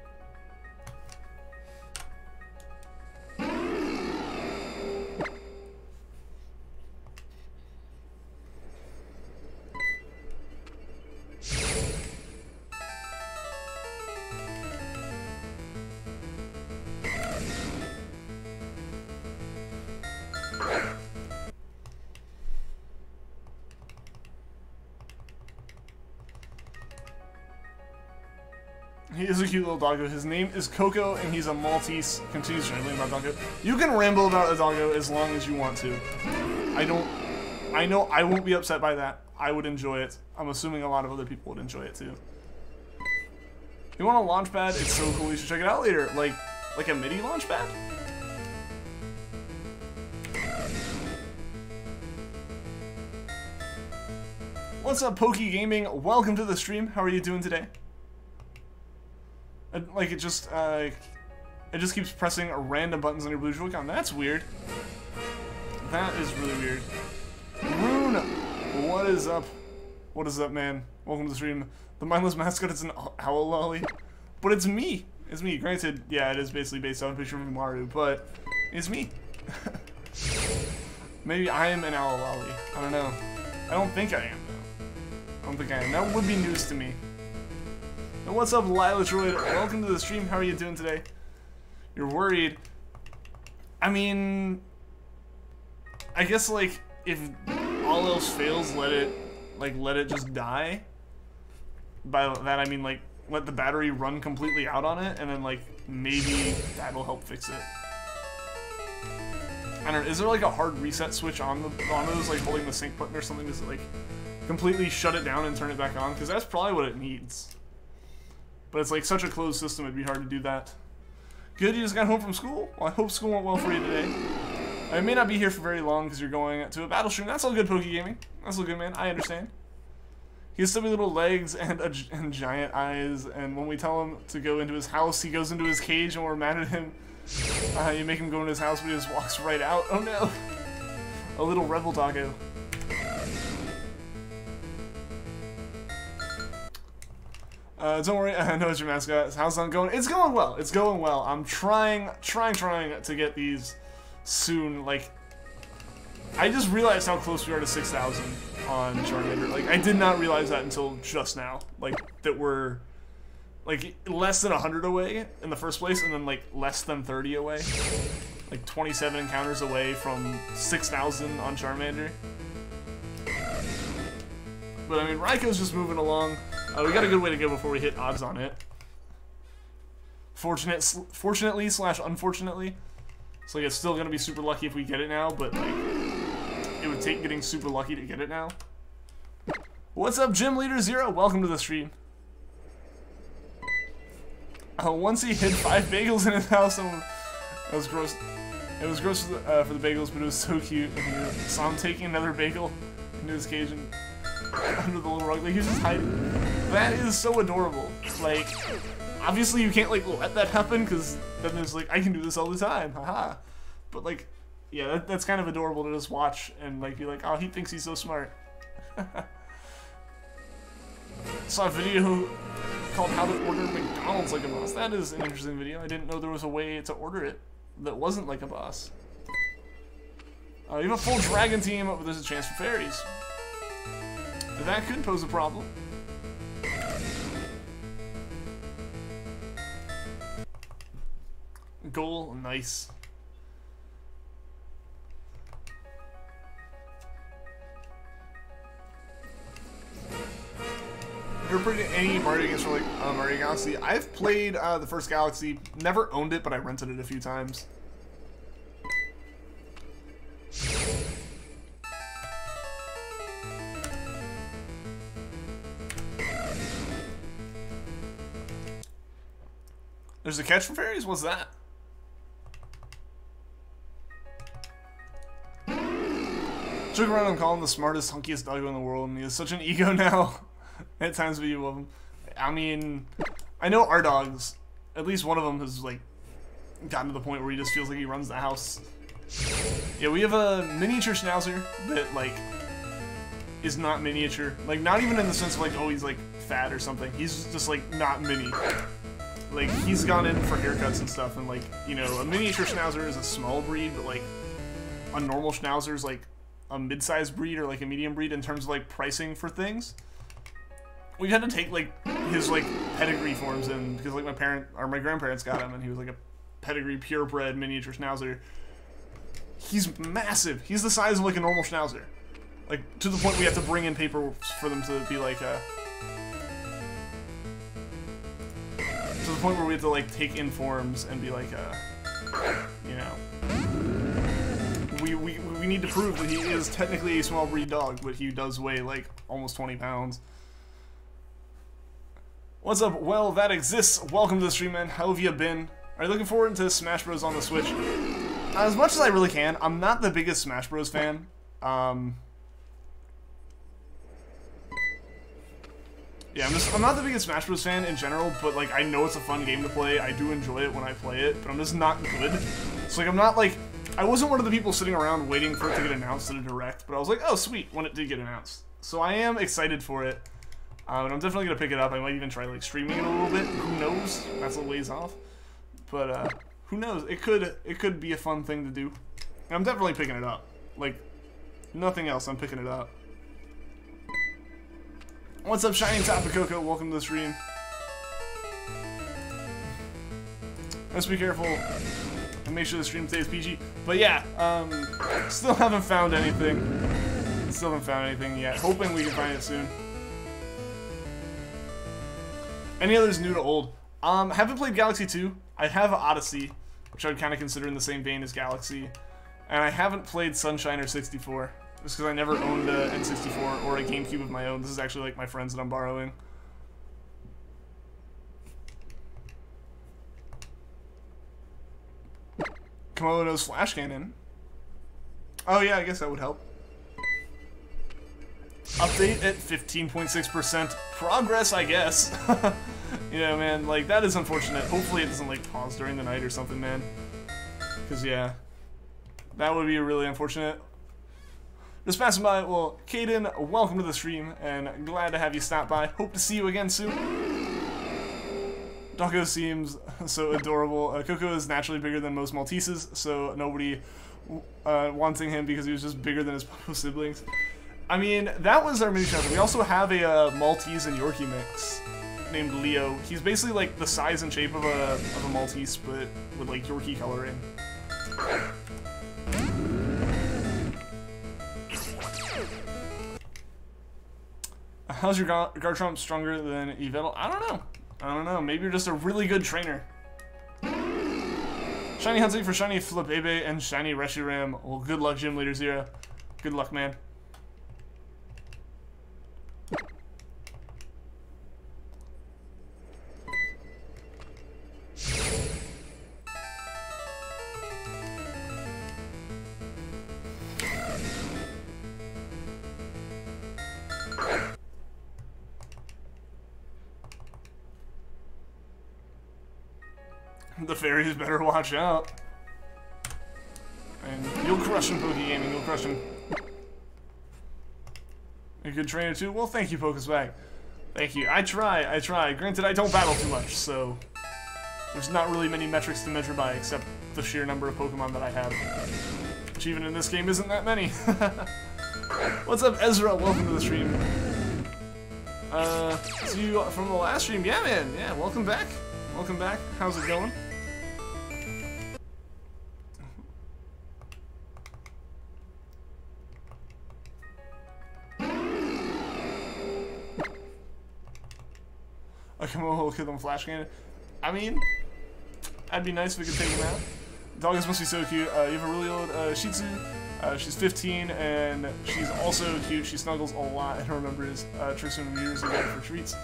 He is a cute little doggo. His name is Coco, and he's a Maltese. Continues rambling about doggo. You can ramble about a doggo as long as you want to. I know I won't be upset by that. I would enjoy it. I'm assuming a lot of other people would enjoy it too. You want a launch pad? It's so cool. You should check it out later. Like a MIDI launch pad? What's up, Pokey Gaming? Welcome to the stream. How are you doing today? Like, it just keeps pressing random buttons on your blue Joy-Con. That's weird. That is really weird. Rune, what is up? What is up, man? Welcome to the stream. The mindless mascot is an Alolan, but it's me. It's me. Granted, yeah, it is basically based on a picture of Maru, but it's me. Maybe I am an Alolan. I don't know. I don't think I am, though. I don't think I am. That would be news to me. And what's up, Lila Droid? Welcome to the stream. How are you doing today? You're worried. I mean, I guess, like, if all else fails, let it just die. By that I mean, like, let the battery run completely out on it, and then, like, maybe that'll help fix it. I don't know, is there, like, a hard reset switch on those, like, holding the sync button or something? Does it, like, completely shut it down and turn it back on? Because that's probably what it needs. But it's, like, such a closed system, it'd be hard to do that. Good, you just got home from school? Well, I hope school went well for you today. I may not be here for very long because you're going to a battle stream. That's all good, Pokey Gaming. That's all good, man. I understand. He has stubby little legs and giant eyes, and when we tell him to go into his house, he goes into his cage, and we're mad at him. You make him go into his house, but he just walks right out. Oh no! A little rebel doggo. Don't worry, I know it's your mascot. How's that going? It's going well. It's going well. I'm trying to get these soon. Like, I just realized how close we are to 6,000 on Charmander. Like, I did not realize that until just now. Like, that we're, like, less than 100 away in the first place, and then, like, less than 30 away. Like, 27 encounters away from 6,000 on Charmander. But, I mean, Raikou's just moving along. We got a good way to go before we hit odds on it. Fortunately / unfortunately. So, like, it's still gonna be super lucky if we get it now, but, like, it would take getting super lucky to get it now. What's up, Gym Leader Zero? Welcome to the stream. Once he hid 5 bagels in his house, and it was gross. It was gross for the bagels, but it was so cute. And he saw him taking another bagel into his cage and under the little rug. Like, he was just hiding. That is so adorable. Like, obviously you can't, like, let that happen, because then there's, like, I can do this all the time, haha. But, like, yeah, that's kind of adorable to just watch and, like, be like, oh, he thinks he's so smart. Saw a video called How to Order McDonald's Like a Boss. That is an interesting video. I didn't know there was a way to order it that wasn't like a boss. You have a full dragon team, but there's a chance for fairies. That could pose a problem. Goal, nice. You're pretty any Mario games for like Mario Galaxy. I've played the first Galaxy, never owned it, but I rented it a few times. There's a catch for fairies? What's that? Joke around and call him the smartest, hunkiest doggo in the world, and he has such an ego now. At times we love him. I mean, I know our dogs, at least one of them has, like, gotten to the point where he just feels like he runs the house. Yeah, we have a miniature schnauzer that, like, is not miniature. Like, not even in the sense of, like, oh, he's, like, fat or something. He's just, like, not mini. Like, he's gone in for haircuts and stuff, and, like, you know, a miniature Schnauzer is a small breed, but, like, a normal Schnauzer is, like, a mid-sized breed or, like, a medium breed in terms of, like, pricing for things. We had to take, like, his, like, pedigree forms in, because, like, my grandparents got him, and he was, like, a pedigree purebred miniature Schnauzer. He's massive. He's the size of, like, a normal Schnauzer. Like, to the point we have to bring in paper for them to be, like, to the point where we have to, like, take in forms and be, like, you know. We need to prove that he is technically a small breed dog, but he does weigh, like, almost 20 pounds. What's up? Well, that exists. Welcome to the stream, man. How have you been? Are you looking forward to Smash Bros. On the Switch? As much as I really can. I'm not the biggest Smash Bros. Fan. Yeah, I'm not the biggest Smash Bros. Fan in general, but, like, I know it's a fun game to play. I do enjoy it when I play it, but I'm just not good. So, like, I'm not, like... I wasn't one of the people sitting around waiting for it to get announced at a Direct, but I was like, oh, sweet, when it did get announced. So I am excited for it. And I'm definitely going to pick it up. I might even try, like, streaming it a little bit. Who knows? That's a ways off. But, who knows? It could be a fun thing to do. And I'm definitely picking it up. Like, nothing else, I'm picking it up. What's up, Shining Coco? Welcome to the stream. Let's be careful and make sure the stream stays PG. But yeah, still haven't found anything. Still haven't found anything yet. Hoping we can find it soon. Any others new to old? Haven't played Galaxy 2. I have Odyssey, which I would kind of consider in the same vein as Galaxy. And I haven't played Sunshine or 64. Just because I never owned a N64 or a GameCube of my own. This is actually like my friends that I'm borrowing. Komodo's Flash Cannon. Oh yeah, I guess that would help. Update at 15.6% progress, I guess. Yeah, man, like, that is unfortunate. Hopefully it doesn't, like, pause during the night or something, man. Because, yeah, that would be really unfortunate. Just passing by, well, Caden, welcome to the stream, and glad to have you stop by. Hope to see you again soon. Doggo seems so adorable. Coco is naturally bigger than most Malteses, so nobody wanting him because he was just bigger than his siblings. I mean, that was our mini chapter. We also have a Maltese and Yorkie mix named Leo. He's basically like the size and shape of a Maltese, but with like Yorkie coloring. How's your Garchomp stronger than Yveltal? I don't know. I don't know. Maybe you're just a really good trainer. Shiny hunting for Shiny Flabebe and Shiny Reshiram. Well, good luck, Gym Leader Zero. Good luck, man. The fairies better watch out. And you'll crush him, Poke Gaming. You'll crush him. A good trainer too? Well, thank you, Pokeswag. Thank you. I try. Granted, I don't battle too much, so there's not really many metrics to measure by except the sheer number of Pokemon that I have. Which even in this game isn't that many. What's up, Ezra? Welcome to the stream. See you from the last stream. Yeah, man. Yeah, welcome back. Welcome back. How's it going? A Komodo kill them Flash Cannon. I mean, that'd be nice if we could take him out. Dogs must be so cute. You have a really old Shih Tzu. She's 15 and she's also cute. She snuggles a lot and remembers tricks from years ago for treats.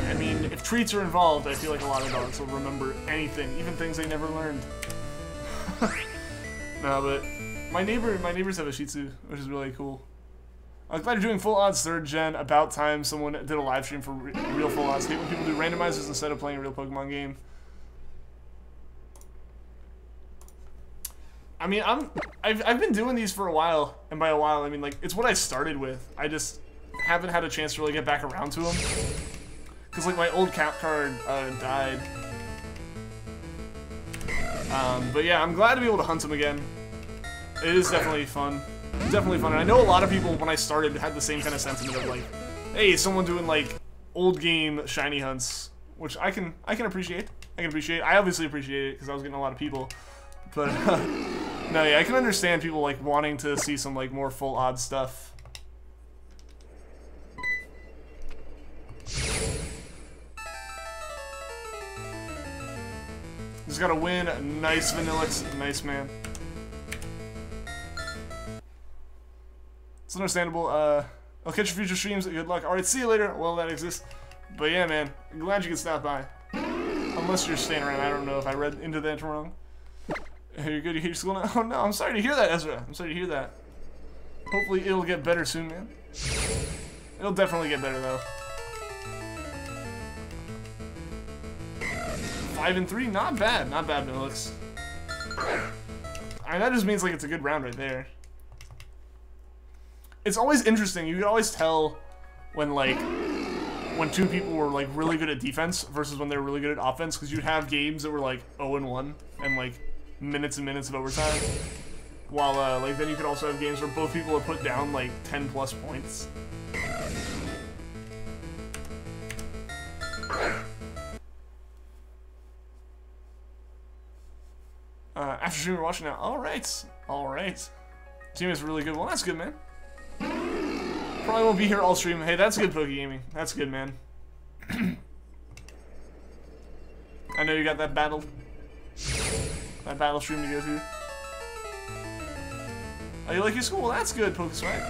I mean, if treats are involved, I feel like a lot of dogs will remember anything, even things they never learned. No, but my neighbors have a Shih Tzu, which is really cool. I'm glad you're doing full odds 3rd gen. About time someone did a live stream for real full odds. I hate when people do randomizers instead of playing a real Pokemon game. I mean, I've been doing these for a while, and by a while, I mean, like, it's what I started with. I just haven't had a chance to really get back around to them. Because, like, my old cap card died. But yeah, I'm glad to be able to hunt them again. It is definitely fun. Definitely fun. And I know a lot of people, when I started, had the same kind of sentiment of, like, hey, someone doing, like, old game shiny hunts, which I can appreciate. I obviously appreciate it, because I was getting a lot of people. But, no, yeah, I can understand people, like, wanting to see some, like, more full odd stuff. Just gotta win. Nice, Vanillix. Nice, man. It's understandable. I'll catch your future streams. Good luck. Alright, see you later. Well, that exists. But yeah, man. I'm glad you could stop by. Unless you're staying around. I don't know if I read into that wrong. You're good. You hate your school now? Oh, no. I'm sorry to hear that, Ezra. I'm sorry to hear that. Hopefully, it'll get better soon, man. It'll definitely get better, though. 5 and 3, not bad, Vanillix. I mean, that just means like it's a good round right there. It's always interesting. You can always tell when when two people were like really good at defense versus when they were really good at offense, because you'd have games that were like 0-1 and like minutes and minutes of overtime, while like then you could also have games where both people would put down like 10+ points. After stream, we're watching now. Alright. Team is really good. Well, that's good, man. Probably won't be here all stream. Hey, that's good, Poke Gaming. That's good, man. I know you got that battle stream to go to. Oh, you like your school? Well, that's good, Poke Swag.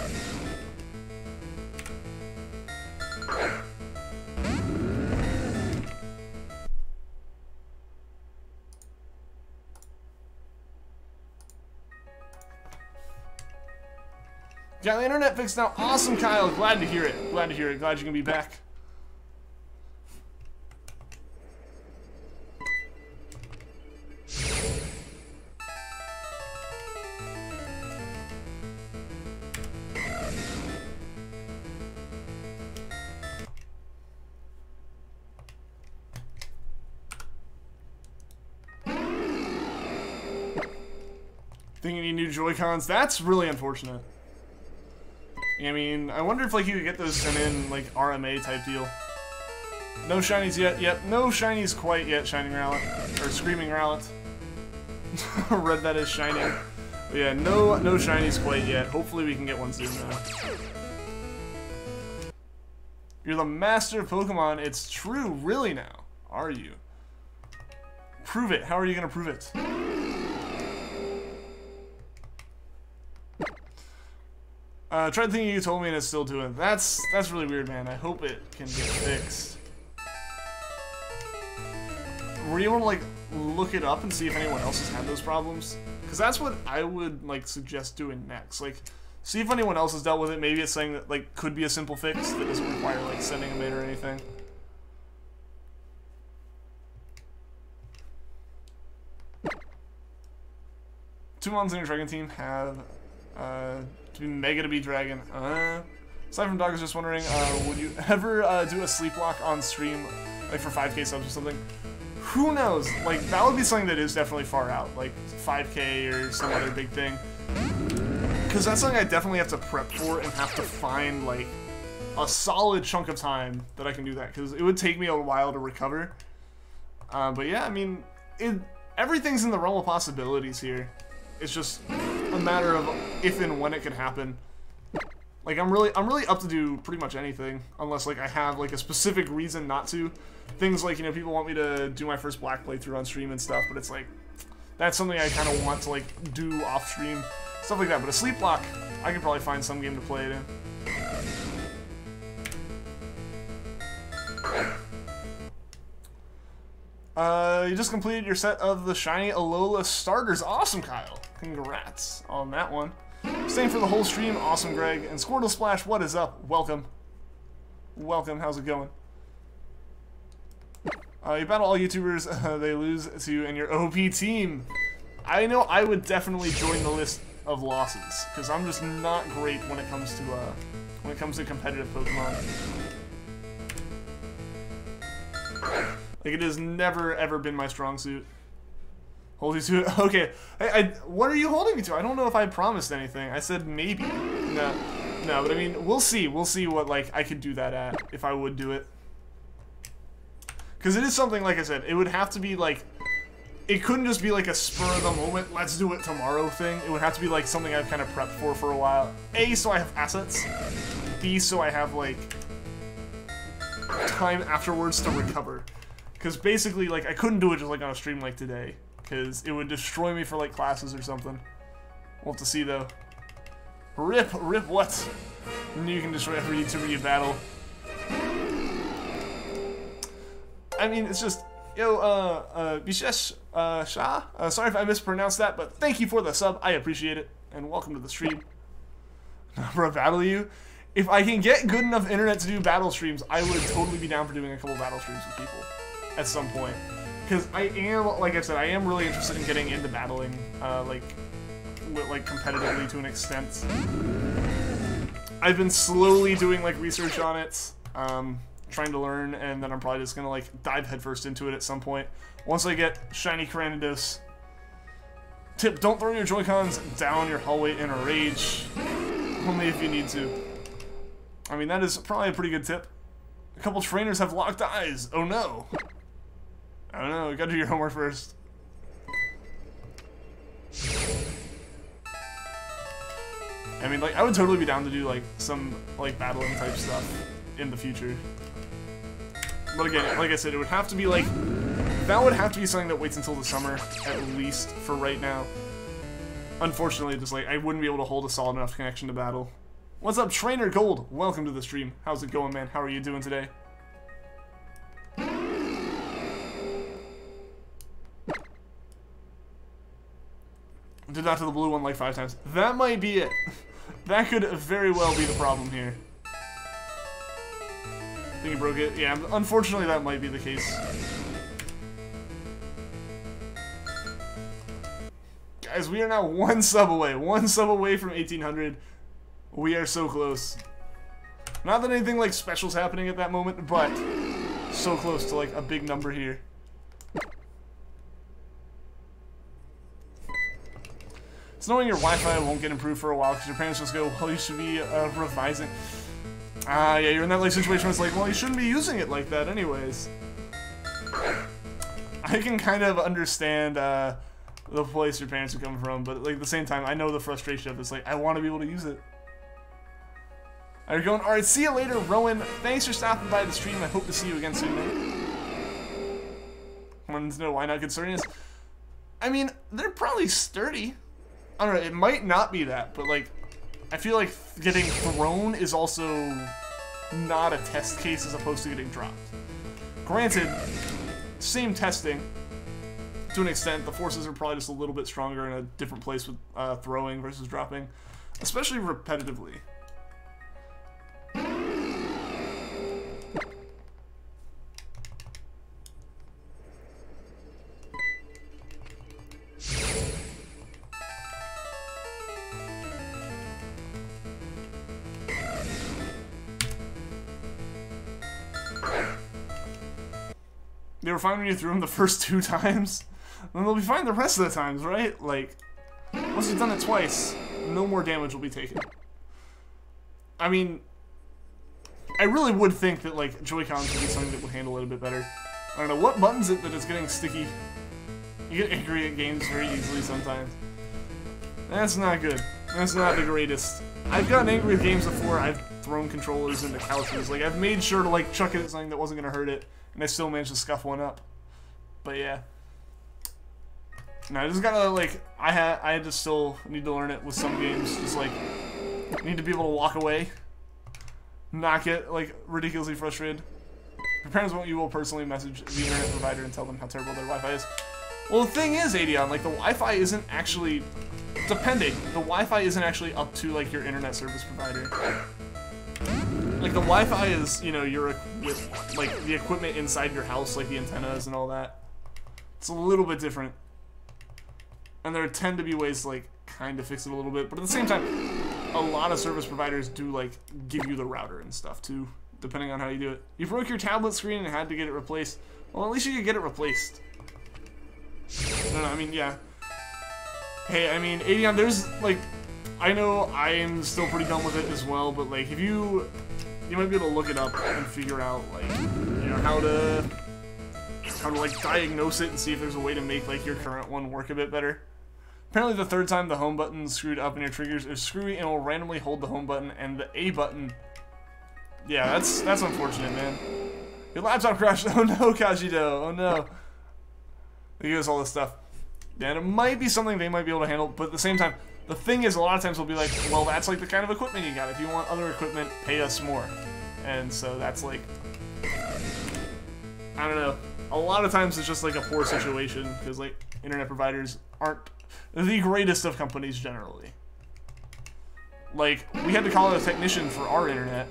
Got the internet fixed now. Awesome, Kyle. Glad to hear it. Glad you can be back. Thinking you need new Joy-Cons? That's really unfortunate. I mean, I wonder if like you could get those sent in like RMA type deal. No shinies yet. Yep, no shinies quite yet. Shining Rowlet or Screaming Rowlet. Read that as shining. But yeah, no shinies quite yet. Hopefully we can get one soon though. You're the master of Pokemon. It's true, really now. Are you? Prove it. How are you gonna prove it? Tried thinking you told me and it's still doing it. That's really weird, man. I hope it can get fixed. Were you able to like look it up and see if anyone else has had those problems? Because that's what I would like suggest doing next. Like, see if anyone else has dealt with it. Maybe it's something that like could be a simple fix that doesn't require like sending a mate or anything. Two mons in your Dragon team have to be Mega to be Dragon. Aside from Dog, I was just wondering, would you ever do a sleep lock on stream, like for 5K subs or something? Who knows? Like, that would be something that is definitely far out, like 5K or some other big thing. Because that's something I definitely have to prep for and have to find, like, a solid chunk of time that I can do that. Because it would take me a while to recover. But yeah, I mean, everything's in the realm of possibilities here. It's just a matter of if and when it can happen. Like, I'm really up to do pretty much anything, unless like I have like a specific reason not to. Things like, you know, people want me to do my first Black playthrough on stream and stuff, but it's like that's something I kind of want to like do off stream, stuff like that. But a sleep lock, I could probably find some game to play it in. You just completed your set of the shiny Alola starters. Awesome, Kyle. Congrats on that one. Staying for the whole stream. Awesome, Greg. And Squirtle Splash, what is up? Welcome. Welcome. How's it going? You battle all YouTubers they lose to and your OP team. I know I would definitely join the list of losses because I'm just not great when it comes to competitive Pokemon. Like, it has never ever been my strong suit. Hold you to it. Okay. What are you holding me to? I don't know if I promised anything. I said maybe. No, but I mean, we'll see. We'll see what, like, I could do that at, if I would do it. Because it is something, like I said, it would have to be, like, it couldn't just be, like, a spur-of-the-moment, let's do it tomorrow thing. It would have to be, like, something I've kind of prepped for a while. A, so I have assets. B, so I have, like, time afterwards to recover. Because basically, like, I couldn't do it just, like, on a stream like today. Because it would destroy me for, like, classes or something. We'll have to see, though. Rip what? You can destroy every YouTube battle. I mean, it's just, yo, Bishesh, Shah? Sorry if I mispronounced that, but thank you for the sub. I appreciate it. And welcome to the stream. Bro, battle you? If I can get good enough internet to do battle streams, I would totally be down for doing a couple battle streams with people. At some point. Because I am, like I said, I am really interested in getting into battling, like competitively to an extent. I've been slowly doing, like, research on it, trying to learn, and then I'm probably just gonna, like, dive headfirst into it at some point. Once I get Shiny Cranidos. Tip, don't throw your Joy-Cons down your hallway in a rage. Only if you need to. I mean, that is probably a pretty good tip. A couple trainers have locked eyes. Oh no. I don't know, you gotta do your homework first. I mean, like, I would totally be down to do, like, some, like, battling type stuff in the future. But again, like I said, it would have to be, like, that would have to be something that waits until the summer, at least, for right now. Unfortunately, just, like, I wouldn't be able to hold a solid enough connection to battle. What's up, Trainer Gold? Welcome to the stream. How's it going, man? How are you doing today? Did that to the blue one like 5 times. That might be it. That could very well be the problem here. I think he broke it. Yeah, unfortunately that might be the case. Guys, we are now one sub away from 1800. We are so close. Not that anything like special's happening at that moment, but so close to like a big number here. It's knowing your Wi-Fi won't get improved for a while because your parents just go, well, you should be revising. Yeah, you're in that like situation where it's like, well, you shouldn't be using it like that anyways. I can kind of understand the place your parents are coming from, but like at the same time, I know the frustration of this. Like, I want to be able to use it. Are you going? All right, see you later, Rowan. Thanks for stopping by the stream. I hope to see you again soon, man. Wanted to know why not concerning us. I mean, they're probably sturdy. I don't know, it might not be that, but like, I feel like getting thrown is also not a test case as opposed to getting dropped. Granted, same testing, to an extent, the forces are probably just a little bit stronger in a different place with throwing versus dropping, especially repetitively. They were fine when you threw them the first 2 times. Then they'll be fine the rest of the times, right? Like, once you've done it twice, no more damage will be taken. I mean, I really would think that, like, Joy-Cons would be something that would handle it a bit better. I don't know, what button's it that is getting sticky? You get angry at games very easily sometimes. That's not good. That's not the greatest. I've gotten angry with games before. I've thrown controllers into couches. Like, I've made sure to, like, chuck it at something that wasn't gonna hurt it. And I still managed to scuff one up. But yeah. No, I just gotta, like, I had to still need to learn it with some games. Just, like, need to be able to walk away. Not get, like, ridiculously frustrated. Your parents won't, you will personally message the internet provider and tell them how terrible their Wi-Fi is. Well, the thing is, Adion, like, the Wi-Fi isn't actually, depending, the Wi-Fi isn't actually up to, like, your internet service provider. Like, the Wi-Fi is, you know, like, the equipment inside your house, like the antennas and all that. It's a little bit different. And there tend to be ways to, like, kind of fix it a little bit. But at the same time, a lot of service providers do, like, give you the router and stuff, too, depending on how you do it. You broke your tablet screen and had to get it replaced. Well, at least you could get it replaced. No, I mean, yeah. Hey, I mean, Adion, there's, like, I know I'm still pretty dumb with it as well, but, like, if you might be able to look it up and figure out, like, you know, how to, like, diagnose it and see if there's a way to make, like, your current one work a bit better. Apparently the third time the home button screwed up in your triggers is screwy and will randomly hold the home button and the A button. Yeah, that's unfortunate, man. Your laptop crashed. Oh no, Kajido. Oh no. They give us all this stuff. And it might be something they might be able to handle, but at the same time, the thing is, a lot of times they'll be like, well, that's like the kind of equipment you got. If you want other equipment, pay us more. And so that's like, I don't know. A lot of times it's just like a poor situation, because like internet providers aren't the greatest of companies generally. Like, we had to call out a technician for our internet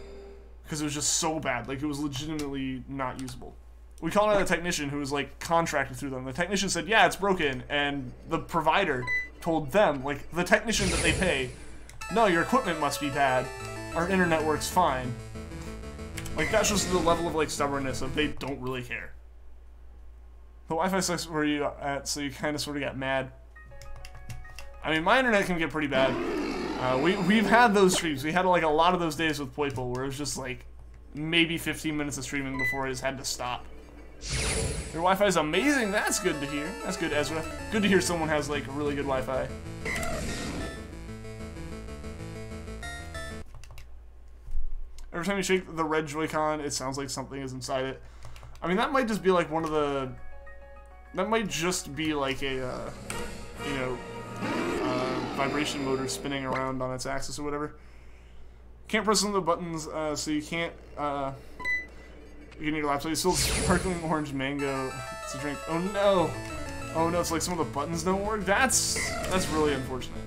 because it was just so bad. Like, it was legitimately not usable. We called out a technician who was like contracted through them. The technician said, yeah, it's broken, and the provider told them, like, the technician that they pay, no, your equipment must be bad. Our internet works fine. Like, that's just the level of, like, stubbornness of they don't really care. The Wi-Fi sucks where you at, so you kind of sort of got mad. I mean, my internet can get pretty bad. We've had those streams. We had, like, a lot of those days with Poipole where it was just, like, maybe 15 minutes of streaming before I just had to stop. Your Wi-Fi is amazing. That's good to hear. That's good, Ezra. Good to hear someone has, like, really good Wi-Fi. Every time you shake the red Joy-Con, it sounds like something is inside it. I mean, that might just be, like, one of the... That might just be, like, a, you know, vibration motor spinning around on its axis or whatever. Can't press some of the buttons, so you can't, you need your laptop. You still sparkling orange mango to drink. Oh no! Oh no, it's like some of the buttons don't work? That's really unfortunate.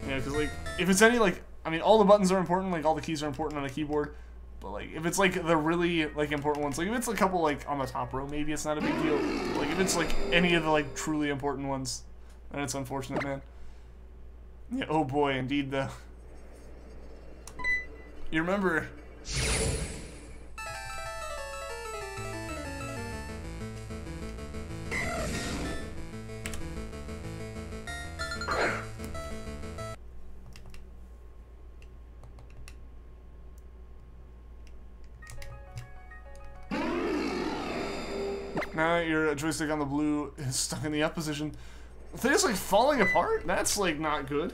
Yeah, because, like, if it's any, like, I mean, all the buttons are important, like, all the keys are important on a keyboard, but, like, if it's, like, the really, like, important ones, like, if it's a couple, like, on the top row, maybe it's not a big deal. Like, if it's, like, any of the, like, truly important ones, then it's unfortunate, man. Yeah, oh boy, indeed, though. You remember... Now your joystick on the blue is stuck in the up position. They're just like falling apart? That's like not good.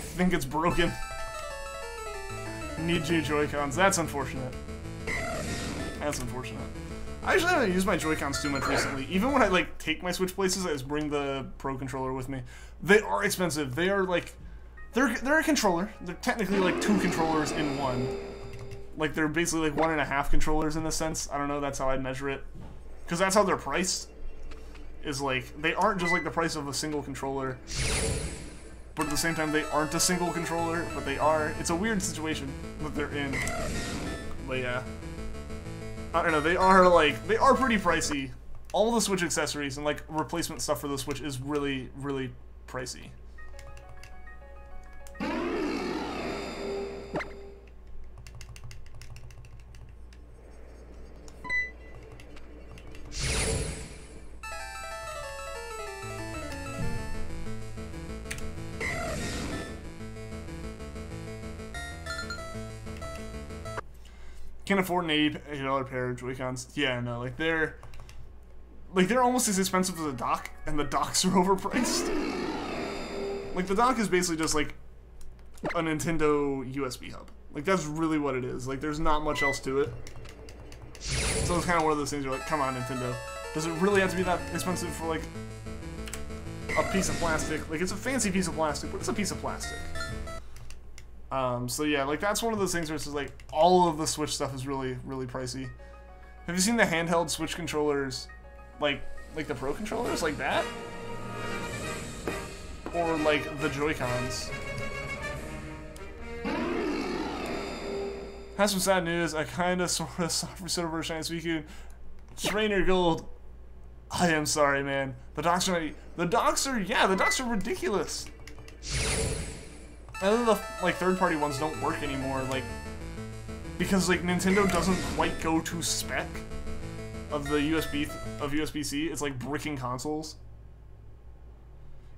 I think it's broken. Need new Joy-Cons. That's unfortunate. That's unfortunate. I actually haven't used my Joy-Cons too much recently. Even when I, like, take my Switch places, I just bring the Pro Controller with me. They are expensive. They are, like... They're a controller. They're technically, like, 2 controllers in one. Like, they're basically, like, 1.5 controllers in a sense. I don't know, that's how I'd measure it. Because that's how they're priced. Is, like, they aren't just, like, the price of a single controller. But at the same time, they aren't a single controller, but they are. It's a weird situation that they're in. But yeah. I don't know, they are, like, they are pretty pricey. All the Switch accessories and, like, replacement stuff for the Switch is really, really pricey. Can't afford an $80 pair of Joy-Cons. Yeah, no, like they're almost as expensive as a dock, and the docks are overpriced. Like the dock is basically just like a Nintendo USB hub. Like that's really what it is. Like there's not much else to it. So it's kind of one of those things you're like, come on, Nintendo. Does it really have to be that expensive for like a piece of plastic? Like it's a fancy piece of plastic, but it's a piece of plastic. So yeah, like that's one of those things where it's just like all of the Switch stuff is really, really pricey. Have you seen the handheld Switch controllers, like the Pro controllers, like that, or like the Joy-Cons? Has some sad news. I kinda sorta saw for Silver Shiny Suicune. Trainer Gold. I am sorry, man. The docks are ridiculous. And then the like third-party ones don't work anymore, like because like Nintendo doesn't quite go to spec of the USB-C. It's like bricking consoles.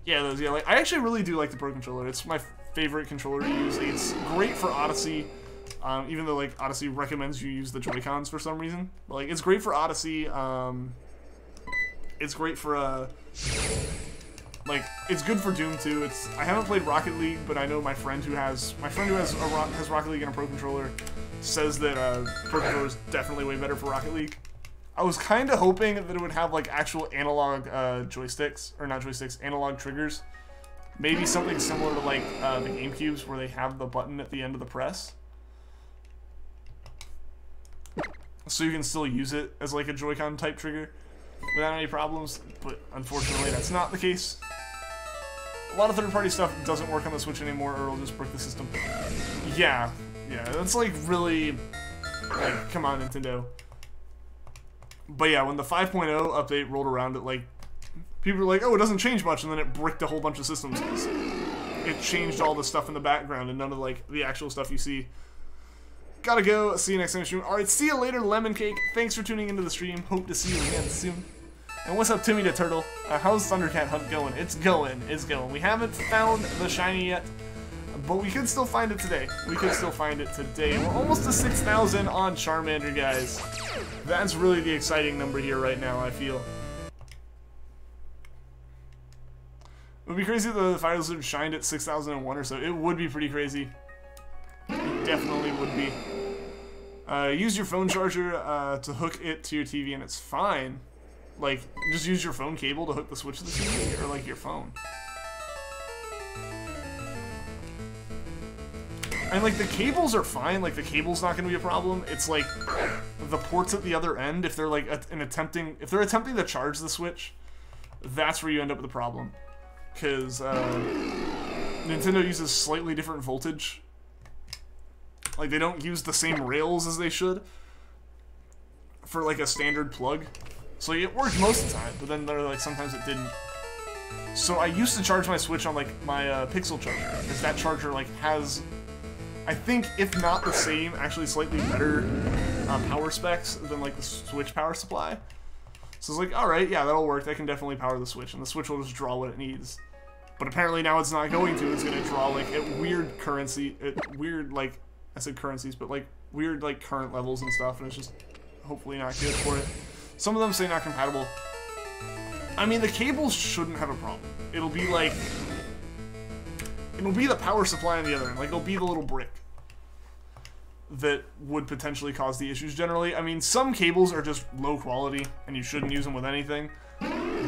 Yeah, those. Yeah, like I actually really do like the Pro controller. It's my favorite controller to use. It's great for Odyssey. Even though like Odyssey recommends you use the Joy-Cons for some reason, but like it's great for Odyssey. It's great for like it's good for Doom too. I haven't played Rocket League, but I know my friend who has Rocket League and a Pro controller says that Pro controller is definitely way better for Rocket League. I was kind of hoping that it would have like actual analog joysticks, or not joysticks, analog triggers. Maybe something similar to like the GameCubes where they have the button at the end of the press. So you can still use it as like a Joy-Con type trigger without any problems, but unfortunately that's not the case. A lot of third-party stuff doesn't work on the Switch anymore, or it'll just break the system. Yeah, that's like really, like, come on, Nintendo. But yeah, when the 5.0 update rolled around, people were like, oh, it doesn't change much, and then it bricked a whole bunch of systems. It changed all the stuff in the background, and none of like the actual stuff you see. Gotta go. See you next time stream. Alright, see you later, Lemon Cake. Thanks for tuning into the stream. Hope to see you again soon. And what's up, Timmy the Turtle? How's Thundercat Hunt going? It's going. We haven't found the shiny yet, but we could still find it today. We're almost to 6,000 on Charmander, guys. That's really the exciting number here right now, I feel. It would be crazy if the Fire Lizard shined at 6,001 or so. It would be pretty crazy. It definitely would be. Use your phone charger to hook it to your TV and it's fine. Like, just use your phone cable to hook the Switch to the TV, or like your phone. And like the cables are fine, like the cable's not gonna be a problem. It's like the ports at the other end, if they're like attempting to charge the Switch, that's where you end up with the problem. Because Nintendo uses slightly different voltage. Like, they don't use the same rails as they should for, like, a standard plug. So it worked most of the time, but then there like sometimes it didn't. So I used to charge my Switch on, like, my Pixel charger, because that charger, like, has, I think, if not the same, actually slightly better power specs than, like, the Switch power supply. So it's like, alright, yeah, that'll work. That can definitely power the Switch, and the Switch will just draw what it needs. But apparently now it's not going to. It's going to draw, like, at weird like, I said currencies, but like weird like current levels and stuff, and it's just hopefully not good for it. Some of them say not compatible. I mean, the cables shouldn't have a problem. It'll be the power supply on the other end. Like, it'll be the little brick that would potentially cause the issues generally. I mean, some cables are just low quality, and you shouldn't use them with anything.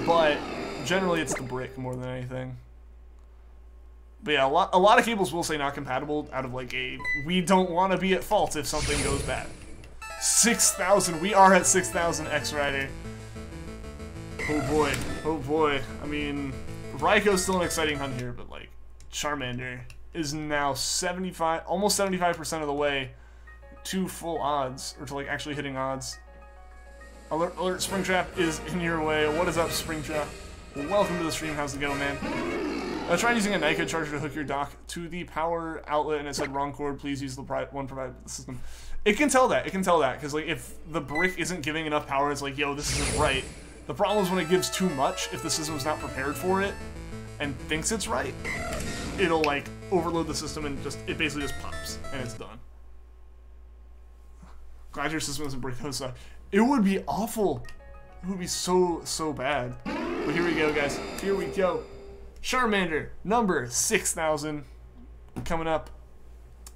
But generally, it's the brick more than anything. But yeah, a lot of cables will say not compatible out of like we don't want to be at fault if something goes bad. 6,000, we are at 6,000 X-Rider. Oh boy. I mean, Raikou's still an exciting hunt here, but like, Charmander is now almost 75% of the way to full odds, or to like actually hitting odds. Alert, Springtrap is in your way. What is up, Springtrap? Welcome to the stream, how's it going, man? I tried using a Nyko charger to hook your dock to the power outlet, and it said wrong cord. Please use the one provided by the system. It can tell that. Because like if the brick isn't giving enough power, it's like, yo, this isn't right. The problem is when it gives too much. If the system's not prepared for it and thinks it's right, it'll like overload the system and it basically just pops and it's done. Glad your system doesn't break those. It would be awful. It would be so bad. But here we go, guys. Here we go. Charmander, number 6,000, coming up,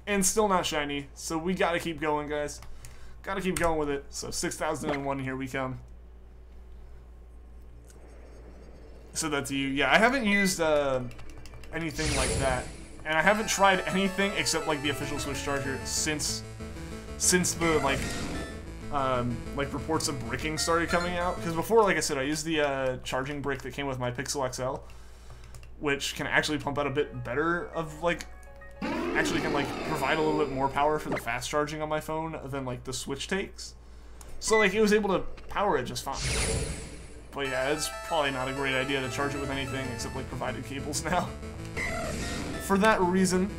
and still not shiny, so we gotta keep going, guys. Gotta keep going with it. So 6,001, here we come. So that's you. Yeah, I haven't used anything like that And I haven't tried anything except like the official Switch charger since the like reports of bricking started coming out. Because before, like I said, I used the charging brick that came with my Pixel XL, which can actually pump out a bit better of like, actually can like provide a little bit more power for the fast charging on my phone than like the Switch takes. So like it was able to power it just fine. But yeah, it's probably not a great idea to charge it with anything except like provided cables now. For that reason.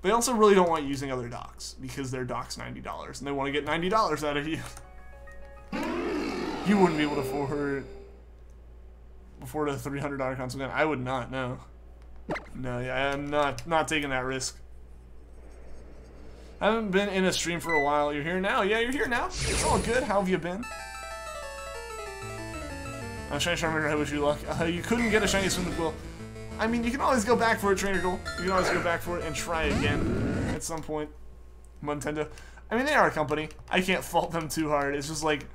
They also really don't want you using other docks because their dock's $90 and they want to get $90 out of you. You wouldn't be able to afford a $300 console gun. I would not, no. No, yeah, I'm not taking that risk. I haven't been in a stream for a while. You're here now? Yeah, you're here now. It's all good. How have you been? Shiny Charmander, I wish you luck. You couldn't get a shiny Swindequill. I mean, you can always go back for it, Trainer Goal. You can always go back for it and try again at some point. Nintendo. I mean, they are a company. I can't fault them too hard. It's just like,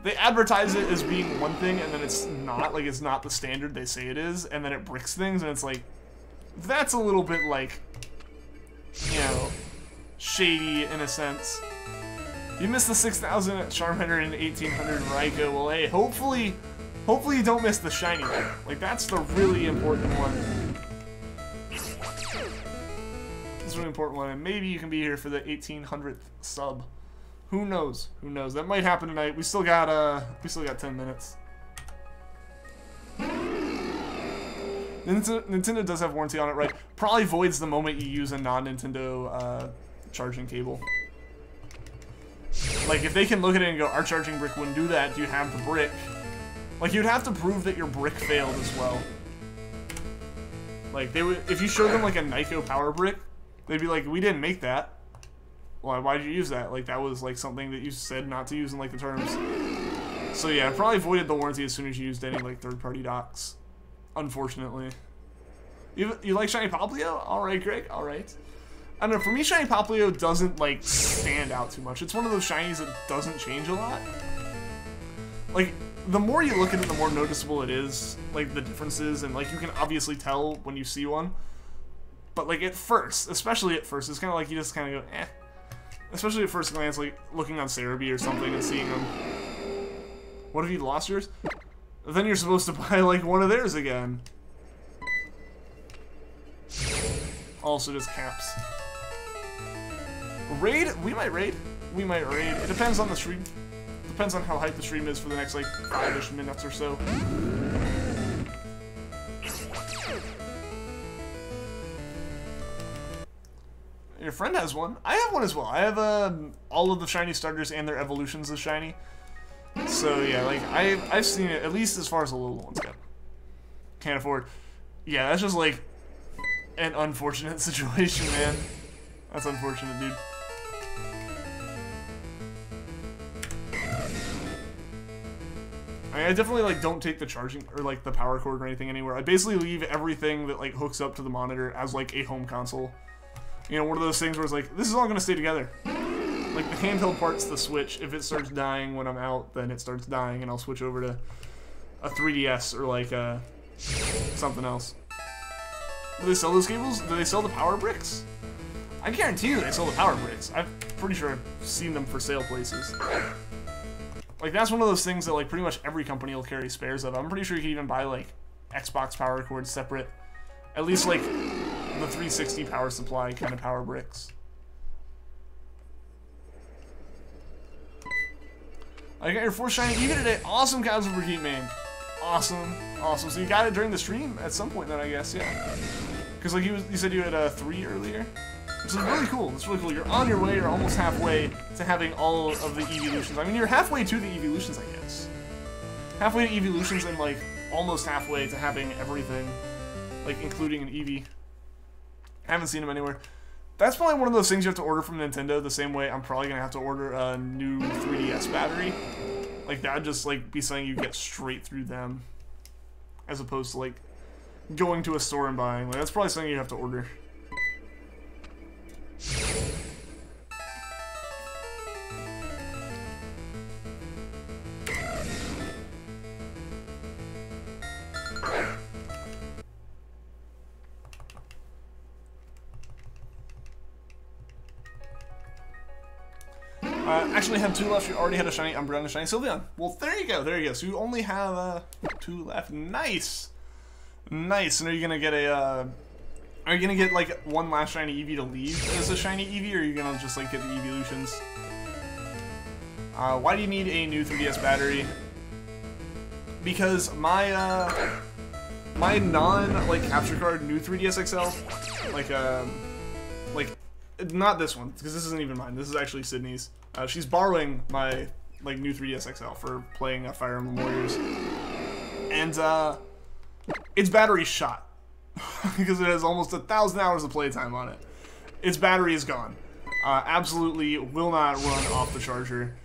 they advertise it as being one thing, and then it's not. Like, it's not the standard they say it is, and then it bricks things, and it's like, that's a little bit like, you know, shady in a sense. You missed the 6,000 Charmander and 1,800 Raikou. Well, hey, hopefully you don't miss the shiny. Like, that's the really important one. That's a really important one, and maybe you can be here for the 1,800th sub. Who knows? Who knows? That might happen tonight. We still got 10 minutes. Nintendo does have warranty on it, right? Probably voids the moment you use a non-Nintendo charging cable. Like, if they can look at it and go, our charging brick wouldn't do that, do you have the brick? Like, you'd have to prove that your brick failed as well. Like, they would, if you showed them, like, a Nyko power brick, they'd be like, we didn't make that. Why did you use that? Like, that was, like, something that you said not to use in, like, the terms. So, yeah, it probably voided the warranty as soon as you used any, like, third-party docks. Unfortunately. You like Shiny Poplio? Alright, Greg, alright. I don't know, for me, Shiny Poplio doesn't, like, stand out too much. It's one of those shinies that doesn't change a lot. Like, the more you look at it, the more noticeable it is, like, the differences, and, like, you can obviously tell when you see one. But, like, at first, especially at first, it's kind of like you just kind of go, eh. Especially at first glance, like, looking on Cerebi or something and seeing them. What if you lost yours? Then you're supposed to buy, like, one of theirs again. Also just caps. Raid? We might raid. We might raid. It depends on the stream. Depends on how hyped the stream is for the next, like, 5-ish minutes or so. Your friend has one. I have one as well. I have all of the shiny starters and their evolutions of shiny. So yeah, like I've seen it at least as far as the little ones go. Can't afford. Yeah, that's just like an unfortunate situation, man. That's unfortunate, dude. I definitely like don't take the charging or like the power cord or anything anywhere. I basically leave everything that like hooks up to the monitor as like a home console. You know, one of those things where it's like, this is all gonna stay together. Like the handheld part's the Switch. If it starts dying when I'm out, then it starts dying and I'll switch over to a 3DS or like something else. Do they sell those cables? Do they sell the power bricks? I guarantee you they sell the power bricks. I'm pretty sure I've seen them for sale places. Like that's one of those things that like pretty much every company will carry spares of. I'm pretty sure you can even buy like Xbox power cords separate. At least like the 360 power supply kind of power bricks. I got your 4th shiny Eevee today. Awesome, Cavs over Heat Main. Awesome, awesome. So you got it during the stream at some point then, I guess, yeah. Because like you said you had 3 earlier. Which is really cool. It's really cool. You're on your way. You're almost halfway to having all of the evolutions. I mean, you're halfway to the evolutions, I guess. Halfway to evolutions and like almost halfway to having everything, like including an Eevee. I haven't seen them anywhere. That's probably one of those things you have to order from Nintendo the same way I'm probably going to have to order a new 3DS battery. Like, that would just, like, be something you get straight through them. As opposed to, like, going to a store and buying. Like, that's probably something you have to order. actually have 2 left. You already had a shiny Umbreon and a shiny Sylveon. Well, there you go. There you go. So you only have 2 left. Nice. Nice. And are you gonna get a? Are you gonna get like one last shiny Eevee to leave as a shiny Eevee, or are you gonna just like get the evolutions? Why do you need a new 3DS battery? Because my my non like capture card new 3DS XL, like not this one because this isn't even mine. This is actually Sydney's. She's borrowing my like new 3DS XL for playing Fire Emblem Warriors, and its battery's shot because it has almost 1,000 hours of playtime on it. Its battery is gone. Absolutely will not run off the charger.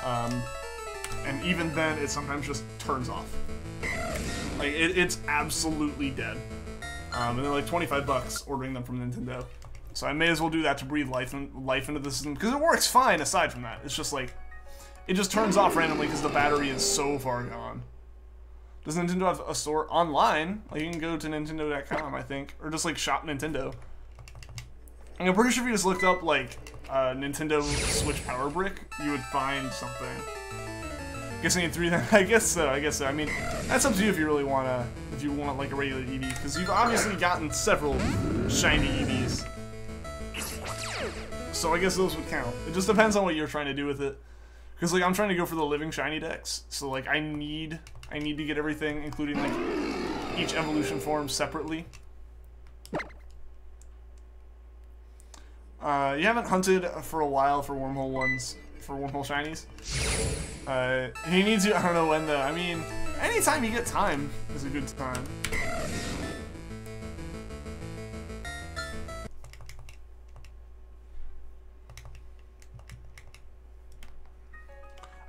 And even then, it sometimes just turns off. Like, it's absolutely dead. And they're like 25 bucks ordering them from Nintendo. So I may as well do that to breathe life into the system, because it works fine aside from that. It's just like, it just turns off randomly because the battery is so far gone. Does Nintendo have a store online? Like, you can go to Nintendo.com, I think, or just like shop Nintendo. And I'm pretty sure if you just looked up like Nintendo Switch Power Brick, you would find something. Guessing in 3 then? I guess so, I guess so. I mean, that's up to you if you really wanna, if you want like a regular Eevee, because you've obviously gotten several shiny Eevees. So I guess those would count. It just depends on what you're trying to do with it. Because like I'm trying to go for the living shiny decks, so like I need to get everything, including like each evolution form separately. You haven't hunted for a while for wormhole ones, for wormhole shinies. You need to, I don't know when though. I mean, anytime you get time is a good time.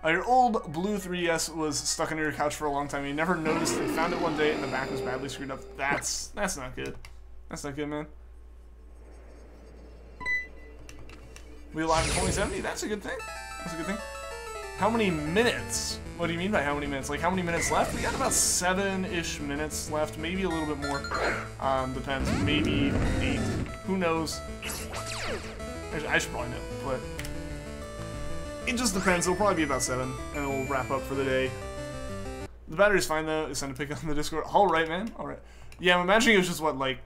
Your old blue 3DS was stuck under your couch for a long time. You never noticed and found it one day and the back was badly screwed up. That's not good. That's not good, man. We alive in 2070? That's a good thing. That's a good thing. How many minutes? What do you mean by how many minutes? Like, how many minutes left? We got about 7-ish minutes left. Maybe a little bit more. Depends. Maybe 8. Who knows? I should probably know, but it just depends. It'll probably be about 7, and we'll wrap up for the day. The battery's fine, though. It's time to pick up on the Discord. Alright, man. Alright. Yeah, I'm imagining it was just, what, like,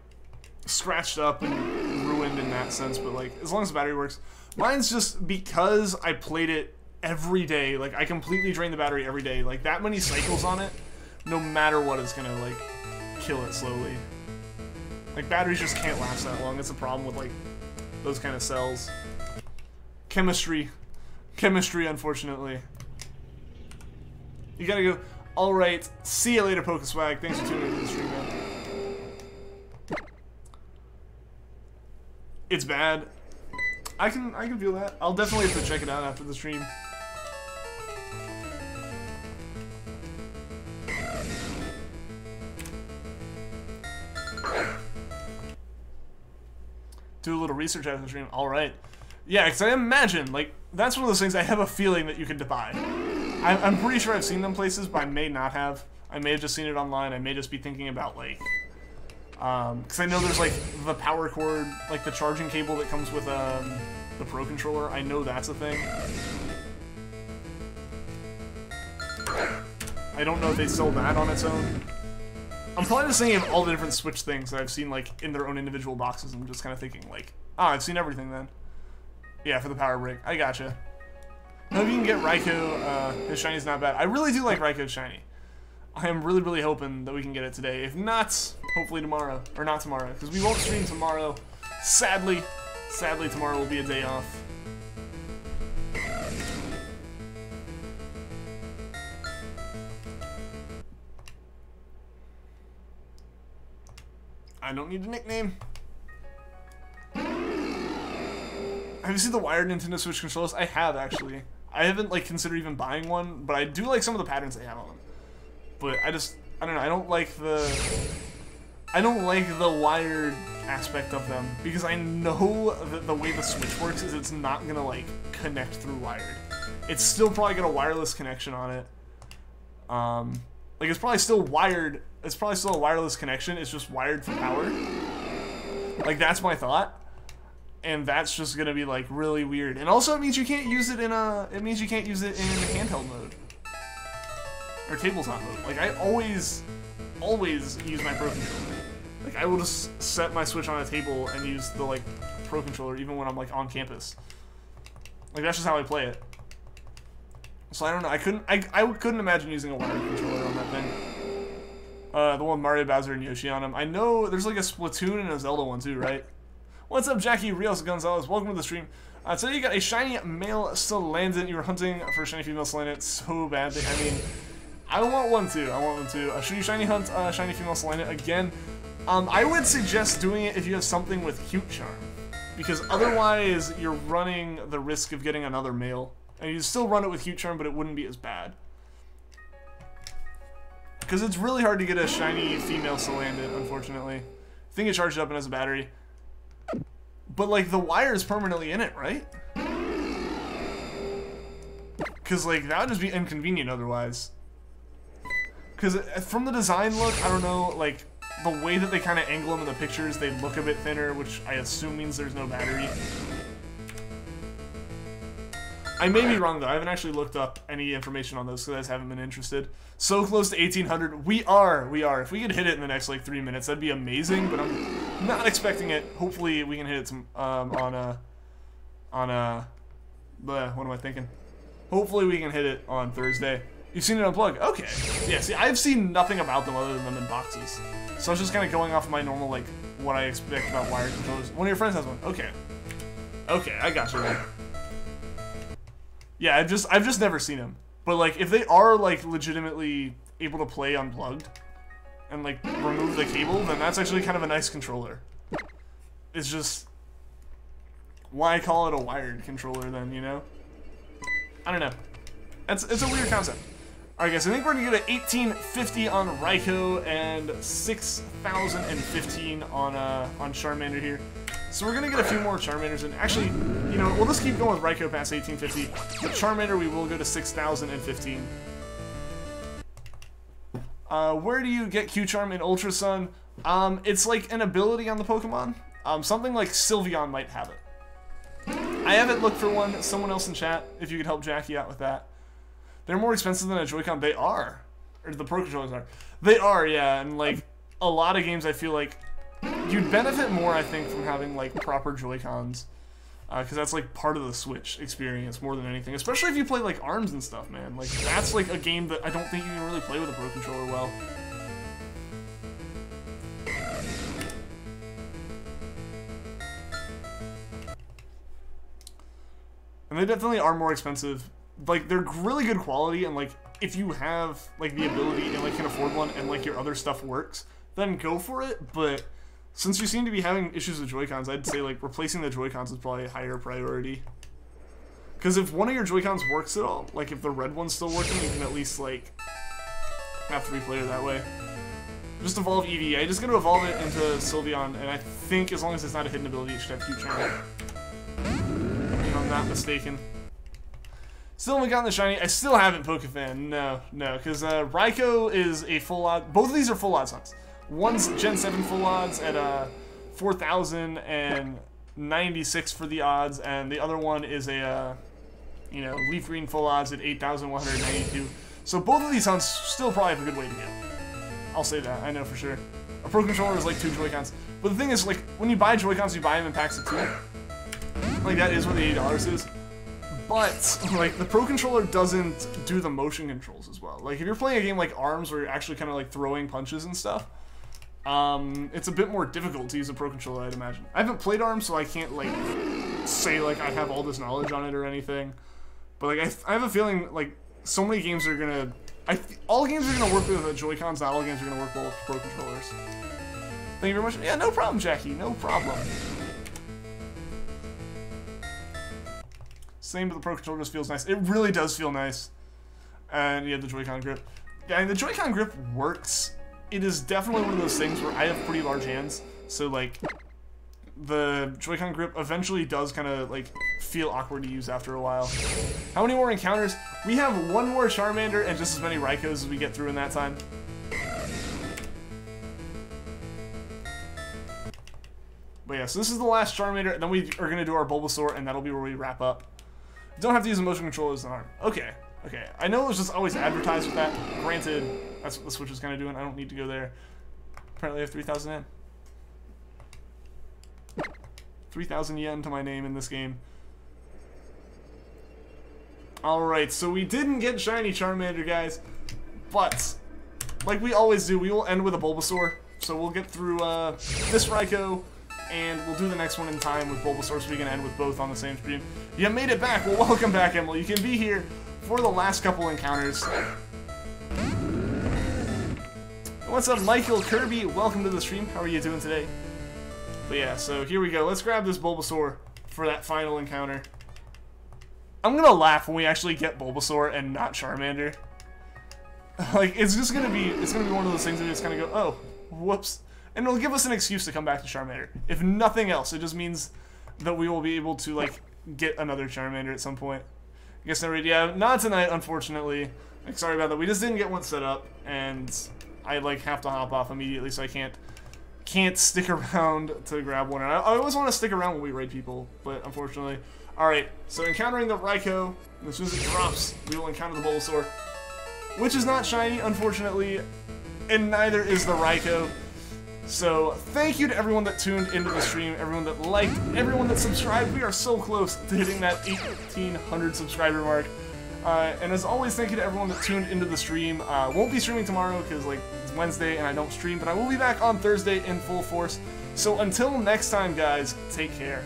scratched up and ruined in that sense, but, like, as long as the battery works. Mine's just because I played it every day. Like, I completely drained the battery every day. Like, that many cycles on it, no matter what, is gonna, like, kill it slowly. Like, batteries just can't last that long. It's a problem with, like, those kind of cells. Chemistry. Chemistry, unfortunately. You gotta go. Alright, see you later, Pokeswag. Thanks for tuning into the stream, man. It's bad. I can feel that. I'll definitely have to check it out after the stream. Do a little research after the stream. Alright. Yeah, because I imagine, like, that's one of those things I have a feeling that you could buy. I'm pretty sure I've seen them places, but I may not have. I may have just seen it online. I may just be thinking about, like, because I know there's, like, the power cord, like, the charging cable that comes with, the Pro Controller. I know that's a thing. I don't know if they sell that on its own. I'm probably just thinking of all the different Switch things that I've seen, like, in their own individual boxes, and I'm just kind of thinking, like, oh, I've seen everything then. Yeah, for the power brick. I gotcha. I hope you can get Raikou. His shiny's not bad. I really do like Raikou's shiny. I am really, really hoping that we can get it today. If not, hopefully tomorrow. Or not tomorrow, because we won't stream tomorrow. Sadly. Sadly, tomorrow will be a day off. I don't need a nickname. Have you seen the wired Nintendo Switch controllers? I have, actually. I haven't, like, considered even buying one, but I do like some of the patterns they have on them. But I don't know, I don't like the wired aspect of them, because I know that the way the Switch works is it's not gonna, like, connect through wired. It's still probably got a wireless connection on it. Like, it's probably still wired, it's probably still a wireless connection, it's just wired for power. Like, that's my thought. and that's just gonna be like really weird. And also, it means you can't use it in handheld mode or tabletop mode. Like I always use my Pro Controller. Like I will just set my Switch on a table and use the like Pro Controller even when I'm like on campus. Like that's just how I play it. So I don't know. I couldn't imagine using a wired controller on that thing. The one with Mario, Bowser, and Yoshi on them. I know there's like a Splatoon and a Zelda one too, right? What's up, Jackie Rios Gonzalez? Welcome to the stream. Today you got a shiny male Salandit. You were hunting for a shiny female Salandit so badly. I mean, I want one too. I want one too. Should you shiny hunt shiny female Salandit again? I would suggest doing it if you have something with Cute Charm, because otherwise you're running the risk of getting another male. And you still run it with Cute Charm, but it wouldn't be as bad. Because it's really hard to get a shiny female Salandit, unfortunately. I think it charged up and has a battery. But, like, the wire is permanently in it, right? Because, like, that would just be inconvenient otherwise. Because from the design look, I don't know, like, the way that they kind of angle them in the pictures, they look a bit thinner, which I assume means there's no battery. I may be wrong though, I haven't actually looked up any information on those because I just haven't been interested. So close to 1800, we are. If we could hit it in the next like 3 minutes, that'd be amazing, but I'm not expecting it. Hopefully we can hit it some, what am I thinking? Hopefully we can hit it on Thursday. You've seen it unplugged? Okay. Yeah, see, I've seen nothing about them other than them in boxes. So I was just kind of going off my normal, like, what I expect about wired controllers. One of your friends has one. Okay. Okay, I got you, man. Yeah, I've just never seen them. But like, if they are like legitimately able to play unplugged and like remove the cable, then that's actually kind of a nice controller. It's just why call it a wired controller then, you know? I don't know. It's a weird concept. Alright guys, I think we're gonna get an 1850 on Raikou and 6015 on Charmander here. So we're gonna get a few more Charmanders, and actually, you know, we'll just keep going with Raikou past 1850. But Charmander, we will go to 6015. Where do you get Q-Charm in Ultra Sun? It's like an ability on the Pokemon. Something like Sylveon might have it. I haven't looked for one. Someone else in chat, if you could help Jackie out with that. They're more expensive than a Joy-Con. They are. Or the Pro Controllers are. They are, yeah, and like, a lot of games I feel like you'd benefit more, I think, from having, like, proper Joy-Cons. Because that's, like, part of the Switch experience more than anything. Especially if you play, like, ARMS and stuff, man. Like, that's, like, a game that I don't think you can really play with a Pro Controller well. And they definitely are more expensive. Like, they're really good quality, and, like, if you have, like, the ability and, like, can afford one and, like, your other stuff works, then go for it, but since you seem to be having issues with Joy-Cons, I'd say, like, replacing the Joy-Cons is probably a higher priority. Because if one of your Joy-Cons works at all, like, if the red one's still working, you can at least, like, have 3-player that way. Just evolve EV. I'm just going to evolve it into Sylveon, and I think as long as it's not a hidden ability, it should have Q-Charm. If I'm not mistaken. Still haven't gotten the shiny. I still haven't, Pokefan. No, because Raikou is a full odd. Both of these are full odds hunts. One's Gen 7 full odds at 4,096 for the odds, and the other one is a, you know, Leafgreen full odds at 8,192. So both of these hunts still probably have a good way to go. I'll say that. I know for sure. A Pro Controller is like 2 Joy-Cons. But the thing is, like, when you buy Joy-Cons, you buy them in packs of 2. Like, that is what the $80 is. But, like, the Pro Controller doesn't do the motion controls as well. Like, if you're playing a game like ARMS where you're actually kind of, like, throwing punches and stuff, it's a bit more difficult to use a Pro Controller, I'd imagine. I haven't played ARMS, so I can't, like, say, like, I have all this knowledge on it or anything. But, like, I have a feeling, like, so many games are gonna... all games are gonna work with the Joy-Cons, not all games are gonna work well with Pro Controllers. Thank you very much. Yeah, no problem, Jackie. No problem. Same, but the Pro Controller just feels nice. It really does feel nice. And you have the Joy-Con grip. Yeah, and the Joy-Con grip works. It is definitely one of those things where I have pretty large hands, so like the Joy-Con grip eventually does kind of like feel awkward to use after a while. How many more encounters? We have one more Charmander and just as many Raikous as we get through in that time. But yeah, so this is the last Charmander, and then we are going to do our Bulbasaur, and that'll be where we wrap up. Don't have to use a motion control as an arm. Okay, okay. I know it was just always advertised with that. Granted, that's what the Switch is kind of doing. I don't need to go there. Apparently I have 3,000 yen. 3,000 yen to my name in this game. Alright, so we didn't get Shiny Charmander, guys. But, like we always do, we will end with a Bulbasaur. So we'll get through this Raikou, and we'll do the next one in time with Bulbasaur so we can end with both on the same stream. You made it back! Well, welcome back, Emily. You can be here for the last couple encounters. What's up, Michael Kirby? Welcome to the stream. How are you doing today? But yeah, so here we go. Let's grab this Bulbasaur for that final encounter. I'm gonna laugh when we actually get Bulbasaur and not Charmander. Like, it's gonna be one of those things that we just kind of go, oh, whoops. And it'll give us an excuse to come back to Charmander. If nothing else, it just means that we will be able to, like, get another Charmander at some point. I guess yeah, not tonight, unfortunately. Like, sorry about that. We just didn't get one set up, and I, like, have to hop off immediately, so I can't stick around to grab one. And I always want to stick around when we raid people, but unfortunately. Alright, so encountering the Raikou, as soon as it drops, we will encounter the Bulbasaur, which is not shiny, unfortunately, and neither is the Raikou. So, thank you to everyone that tuned into the stream, everyone that liked, everyone that subscribed. We are so close to hitting that 1,800 subscriber mark. And as always, thank you to everyone that tuned into the stream. Won't be streaming tomorrow because, like, it's Wednesday and I don't stream, but I will be back on Thursday in full force. So until next time, guys, take care.